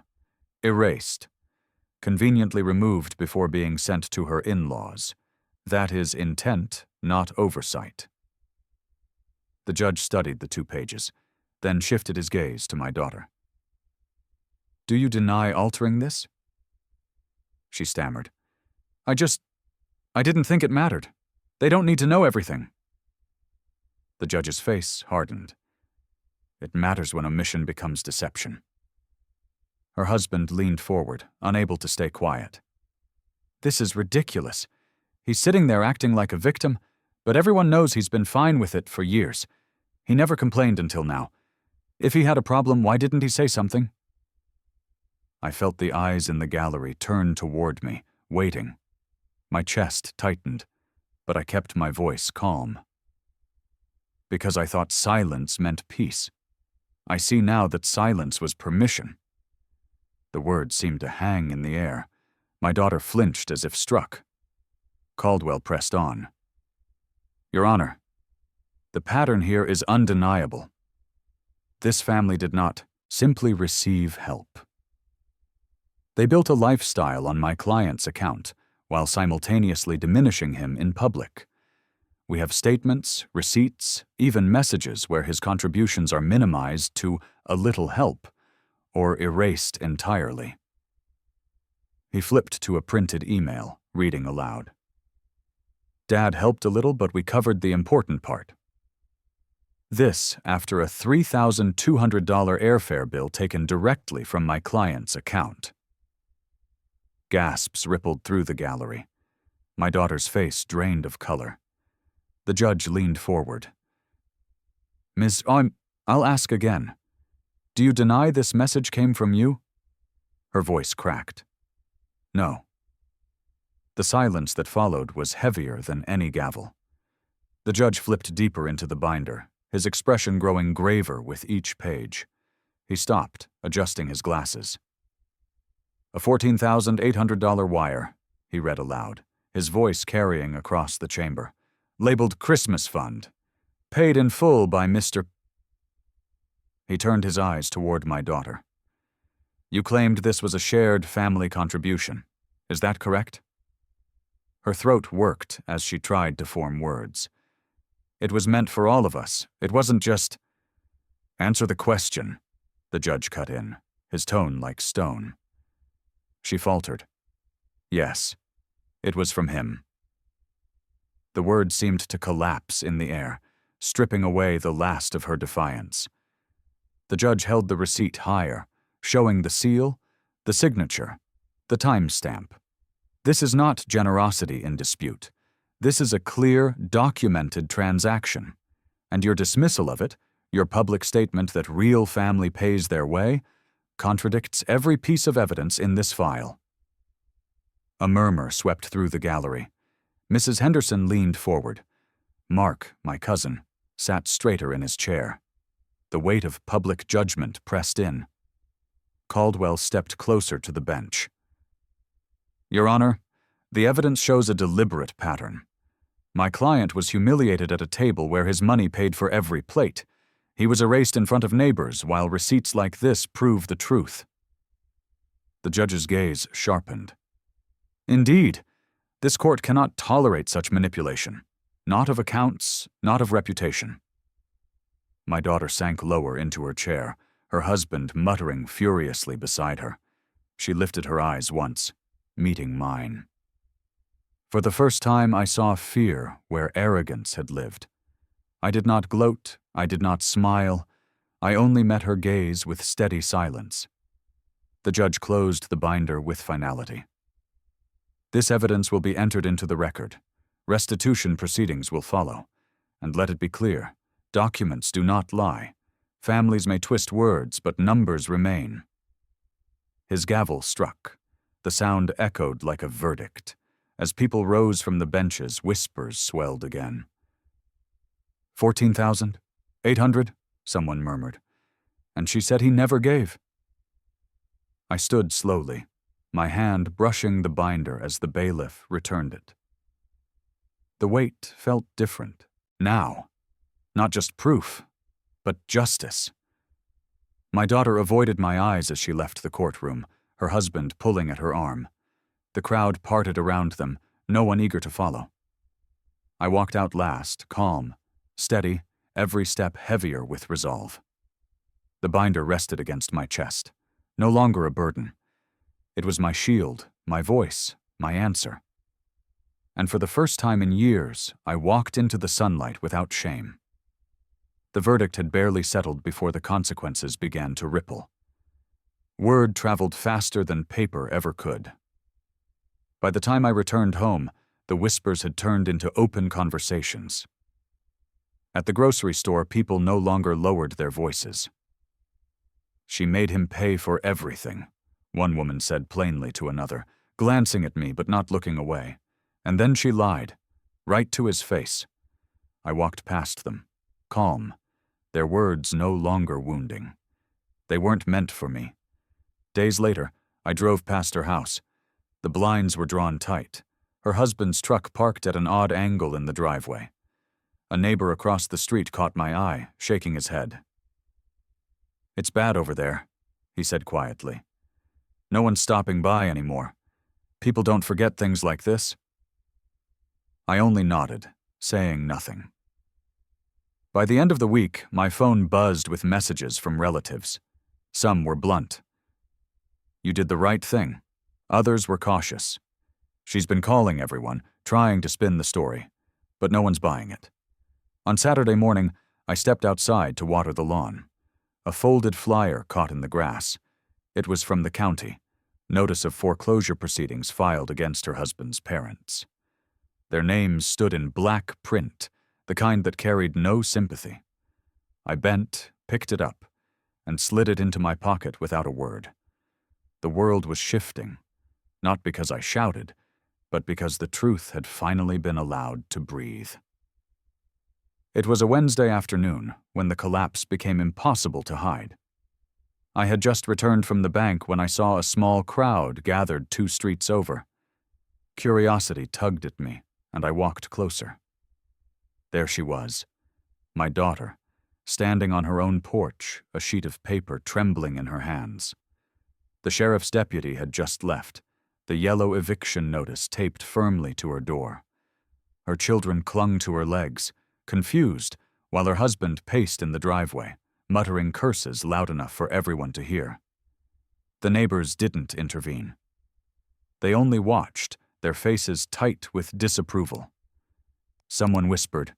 Erased. Conveniently removed before being sent to her in-laws. That is intent, not oversight. The judge studied the 2 pages, then shifted his gaze to my daughter. Do you deny altering this? She stammered. I didn't think it mattered. They don't need to know everything. The judge's face hardened. It matters when omission becomes deception. Her husband leaned forward, unable to stay quiet. This is ridiculous. He's sitting there acting like a victim, but everyone knows he's been fine with it for years. He never complained until now. If he had a problem, why didn't he say something? I felt the eyes in the gallery turn toward me, waiting. My chest tightened, but I kept my voice calm. Because I thought silence meant peace. I see now that silence was permission. The words seemed to hang in the air. My daughter flinched as if struck. Caldwell pressed on. Your Honor, the pattern here is undeniable. This family did not simply receive help. They built a lifestyle on my client's account, while simultaneously diminishing him in public. We have statements, receipts, even messages where his contributions are minimized to a little help, or erased entirely. He flipped to a printed email, reading aloud. Dad helped a little, but we covered the important part. This after a $3,200 airfare bill taken directly from my client's account. Gasps rippled through the gallery. My daughter's face drained of color. The judge leaned forward. Miss, I'll ask again. Do you deny this message came from you? Her voice cracked. No. The silence that followed was heavier than any gavel. The judge flipped deeper into the binder, his expression growing graver with each page. He stopped, adjusting his glasses. A $14,800 wire, he read aloud, his voice carrying across the chamber. Labeled Christmas Fund. Paid in full by Mr. He turned his eyes toward my daughter. You claimed this was a shared family contribution. Is that correct? Her throat worked as she tried to form words. It was meant for all of us. It wasn't just... Answer the question, the judge cut in, his tone like stone. She faltered. Yes, it was from him. The words seemed to collapse in the air, stripping away the last of her defiance. The judge held the receipt higher, showing the seal, the signature, the timestamp. This is not generosity in dispute. This is a clear, documented transaction, and your dismissal of it, your public statement that real family pays their way, contradicts every piece of evidence in this file." A murmur swept through the gallery. Mrs. Henderson leaned forward. Mark, my cousin, sat straighter in his chair. The weight of public judgment pressed in. Caldwell stepped closer to the bench. "Your Honor, the evidence shows a deliberate pattern. My client was humiliated at a table where his money paid for every plate. He was erased in front of neighbors while receipts like this prove the truth." The judge's gaze sharpened. "Indeed, this court cannot tolerate such manipulation. Not of accounts, not of reputation." My daughter sank lower into her chair, her husband muttering furiously beside her. She lifted her eyes once, meeting mine. For the first time I saw fear where arrogance had lived. I did not gloat, I did not smile, I only met her gaze with steady silence. The judge closed the binder with finality. "This evidence will be entered into the record. Restitution proceedings will follow. And let it be clear, documents do not lie. Families may twist words, but numbers remain." His gavel struck. The sound echoed like a verdict. As people rose from the benches, whispers swelled again. 14,800, someone murmured. "And she said he never gave." I stood slowly, my hand brushing the binder as the bailiff returned it. The weight felt different, now. Not just proof, but justice. My daughter avoided my eyes as she left the courtroom, her husband pulling at her arm. The crowd parted around them, no one eager to follow. I walked out last, calm, steady, every step heavier with resolve. The binder rested against my chest, no longer a burden. It was my shield, my voice, my answer. And for the first time in years, I walked into the sunlight without shame. The verdict had barely settled before the consequences began to ripple. Word traveled faster than paper ever could. By the time I returned home, the whispers had turned into open conversations. At the grocery store, people no longer lowered their voices. "She made him pay for everything," one woman said plainly to another, glancing at me but not looking away. "And then she lied, right to his face." I walked past them, calm, their words no longer wounding. They weren't meant for me. Days later, I drove past her house. The blinds were drawn tight. Her husband's truck parked at an odd angle in the driveway. A neighbor across the street caught my eye, shaking his head. "It's bad over there," he said quietly. "No one's stopping by anymore. People don't forget things like this." I only nodded, saying nothing. By the end of the week, my phone buzzed with messages from relatives. Some were blunt. "You did the right thing." Others were cautious. "She's been calling everyone, trying to spin the story, but no one's buying it." On Saturday morning, I stepped outside to water the lawn. A folded flyer caught in the grass. It was from the county. Notice of foreclosure proceedings filed against her husband's parents. Their names stood in black print, the kind that carried no sympathy. I bent, picked it up, and slid it into my pocket without a word. The world was shifting, not because I shouted, but because the truth had finally been allowed to breathe. It was a Wednesday afternoon when the collapse became impossible to hide. I had just returned from the bank when I saw a small crowd gathered 2 streets over. Curiosity tugged at me, and I walked closer. There she was, my daughter, standing on her own porch, a sheet of paper trembling in her hands. The sheriff's deputy had just left, the yellow eviction notice taped firmly to her door. Her children clung to her legs, confused, while her husband paced in the driveway, muttering curses loud enough for everyone to hear. The neighbors didn't intervene. They only watched, their faces tight with disapproval. Someone whispered,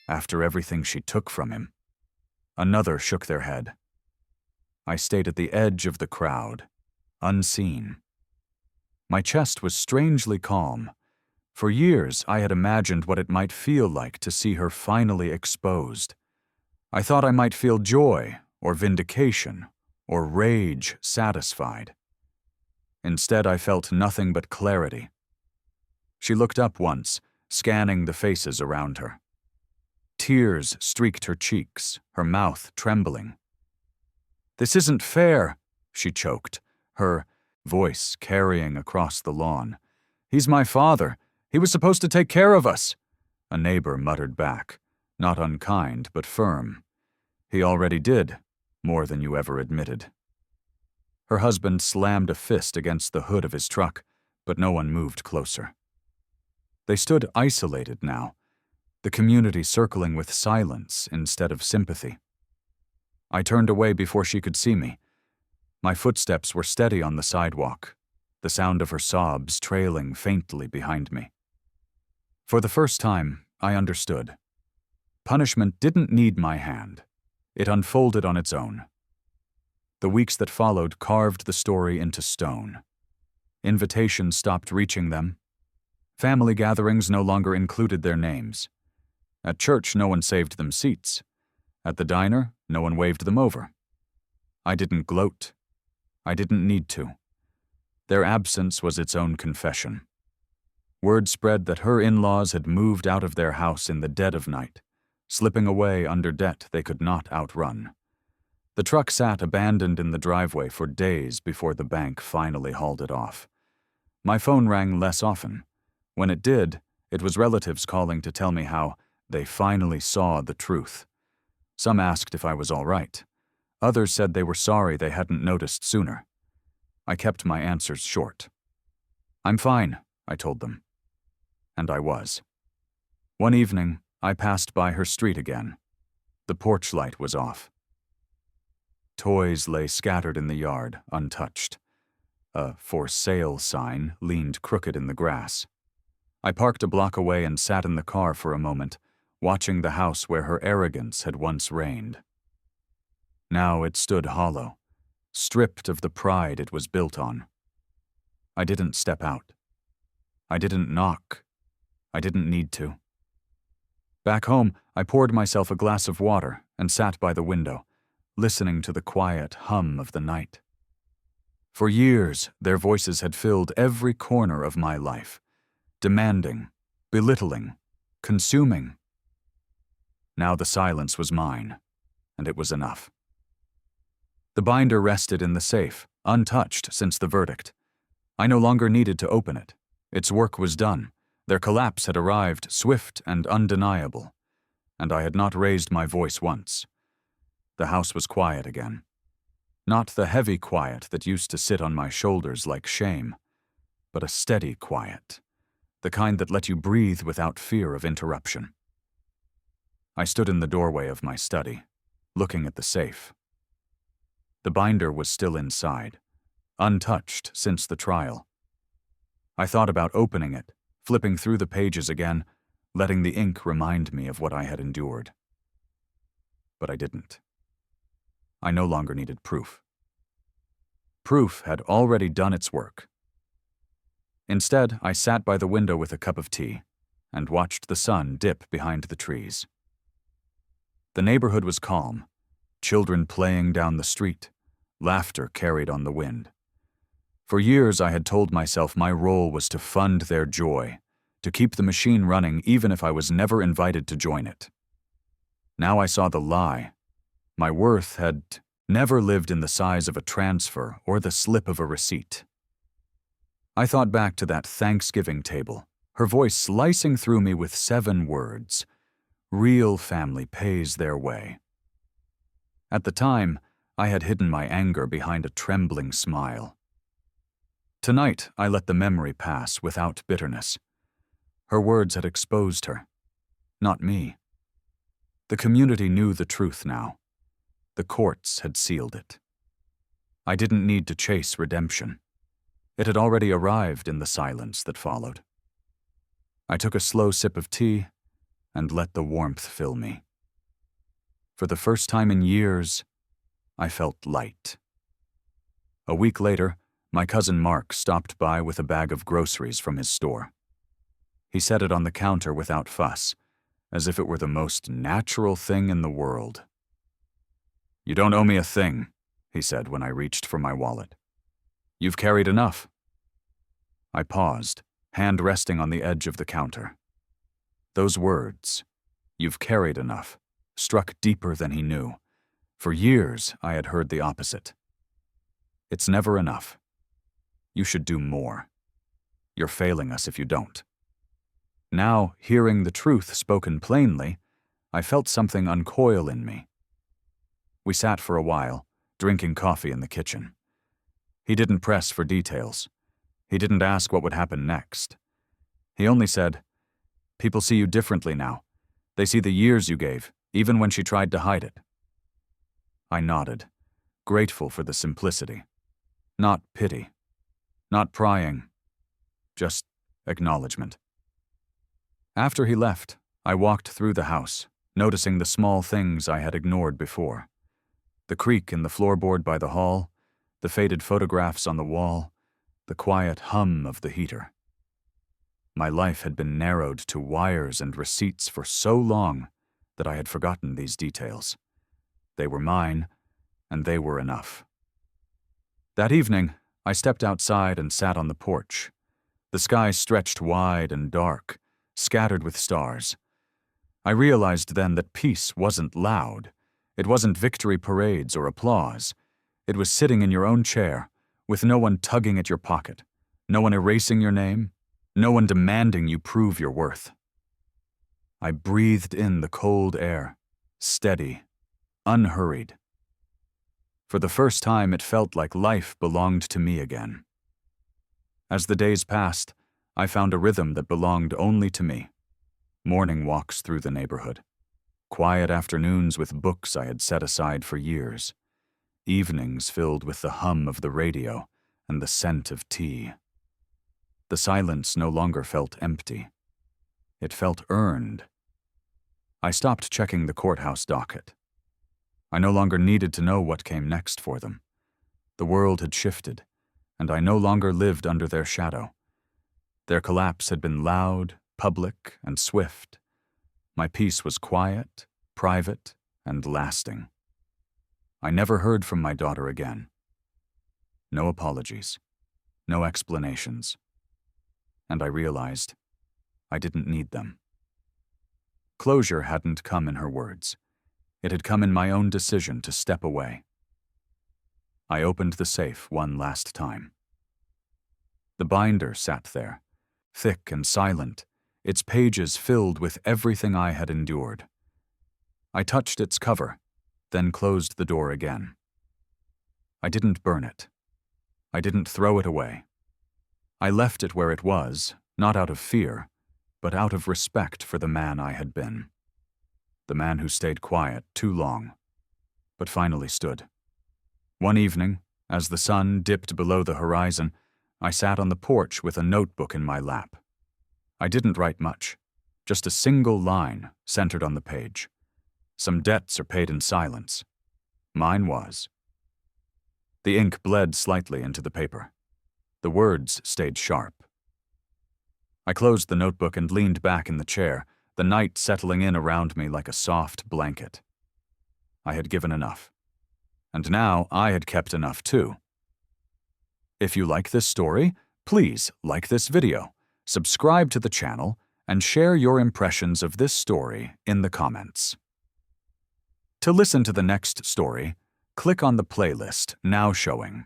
"After everything she took from him." Another shook their head. I stayed at the edge of the crowd, unseen. My chest was strangely calm. For years, I had imagined what it might feel like to see her finally exposed. I thought I might feel joy, or vindication, or rage satisfied. Instead, I felt nothing but clarity. She looked up once, scanning the faces around her. Tears streaked her cheeks, her mouth trembling. "This isn't fair," she choked, her voice carrying across the lawn. "He's my father. He was supposed to take care of us." A neighbor muttered back, not unkind but firm. "He already did, more than you ever admitted." Her husband slammed a fist against the hood of his truck, but no one moved closer. They stood isolated now, the community circling with silence instead of sympathy. I turned away before she could see me. My footsteps were steady on the sidewalk, the sound of her sobs trailing faintly behind me. For the first time, I understood. Punishment didn't need my hand. It unfolded on its own. The weeks that followed carved the story into stone. Invitations stopped reaching them. Family gatherings no longer included their names. At church, no one saved them seats. At the diner, no one waved them over. I didn't gloat. I didn't need to. Their absence was its own confession. Word spread that her in-laws had moved out of their house in the dead of night, slipping away under debt they could not outrun. The truck sat abandoned in the driveway for days before the bank finally hauled it off. My phone rang less often. When it did, it was relatives calling to tell me how they finally saw the truth. Some asked if I was all right. Others said they were sorry they hadn't noticed sooner. I kept my answers short. "I'm fine," I told them. And I was. One evening, I passed by her street again. The porch light was off. Toys lay scattered in the yard, untouched. A "for sale" sign leaned crooked in the grass. I parked a block away and sat in the car for a moment, watching the house where her arrogance had once reigned. Now it stood hollow, stripped of the pride it was built on. I didn't step out. I didn't knock. I didn't need to. Back home, I poured myself a glass of water and sat by the window, listening to the quiet hum of the night. For years, their voices had filled every corner of my life, demanding, belittling, consuming. Now the silence was mine, and it was enough. The binder rested in the safe, untouched since the verdict. I no longer needed to open it. Its work was done. Their collapse had arrived, swift and undeniable, and I had not raised my voice once. The house was quiet again. Not the heavy quiet that used to sit on my shoulders like shame, but a steady quiet, the kind that let you breathe without fear of interruption. I stood in the doorway of my study, looking at the safe. The binder was still inside, untouched since the trial. I thought about opening it, flipping through the pages again, letting the ink remind me of what I had endured. But I didn't. I no longer needed proof. Proof had already done its work. Instead, I sat by the window with a cup of tea and watched the sun dip behind the trees. The neighborhood was calm, children playing down the street, laughter carried on the wind. For years I had told myself my role was to fund their joy, to keep the machine running even if I was never invited to join it. Now I saw the lie. My worth had never lived in the size of a transfer or the slip of a receipt. I thought back to that Thanksgiving table, her voice slicing through me with 7 words. Real family pays their way. At the time, I had hidden my anger behind a trembling smile. Tonight, I let the memory pass without bitterness. Her words had exposed her, not me. The community knew the truth now. The courts had sealed it. I didn't need to chase redemption. It had already arrived in the silence that followed. I took a slow sip of tea and let the warmth fill me. For the first time in years, I felt light. A week later, my cousin Mark stopped by with a bag of groceries from his store. He set it on the counter without fuss, as if it were the most natural thing in the world. "You don't owe me a thing," he said when I reached for my wallet. "You've carried enough." I paused, hand resting on the edge of the counter. Those words, "You've carried enough," struck deeper than he knew. For years, I had heard the opposite. "It's never enough. You should do more. You're failing us if you don't." Now, hearing the truth spoken plainly, I felt something uncoil in me. We sat for a while, drinking coffee in the kitchen. He didn't press for details. He didn't ask what would happen next. He only said, "People see you differently now. They see the years you gave, even when she tried to hide it." I nodded, grateful for the simplicity. Not pity. Not prying. Just acknowledgement. After he left, I walked through the house, noticing the small things I had ignored before. The creak in the floorboard by the hall, the faded photographs on the wall, the quiet hum of the heater. My life had been narrowed to wires and receipts for so long that I had forgotten these details. They were mine, and they were enough. That evening, I stepped outside and sat on the porch. The sky stretched wide and dark, scattered with stars. I realized then that peace wasn't loud. It wasn't victory parades or applause. It was sitting in your own chair, with no one tugging at your pocket, no one erasing your name, no one demanding you prove your worth. I breathed in the cold air, steady, unhurried. For the first time, it felt like life belonged to me again. As the days passed, I found a rhythm that belonged only to me. Morning walks through the neighborhood. Quiet afternoons with books I had set aside for years. Evenings filled with the hum of the radio and the scent of tea. The silence no longer felt empty. It felt earned. I stopped checking the courthouse docket. I no longer needed to know what came next for them. The world had shifted, and I no longer lived under their shadow. Their collapse had been loud, public, and swift. My peace was quiet, private, and lasting. I never heard from my daughter again. No apologies, no explanations. And I realized I didn't need them. Closure hadn't come in her words. It had come in my own decision to step away. I opened the safe one last time. The binder sat there, thick and silent, its pages filled with everything I had endured. I touched its cover, then closed the door again. I didn't burn it. I didn't throw it away. I left it where it was, not out of fear, but out of respect for the man I had been. The man who stayed quiet too long, but finally stood. One evening, as the sun dipped below the horizon, I sat on the porch with a notebook in my lap. I didn't write much, just a single line centered on the page. Some debts are paid in silence. Mine was. The ink bled slightly into the paper. The words stayed sharp. I closed the notebook and leaned back in the chair, the night settling in around me like a soft blanket. I had given enough. And now I had kept enough too. If you like this story, please like this video, subscribe to the channel, and share your impressions of this story in the comments. To listen to the next story, click on the playlist now showing.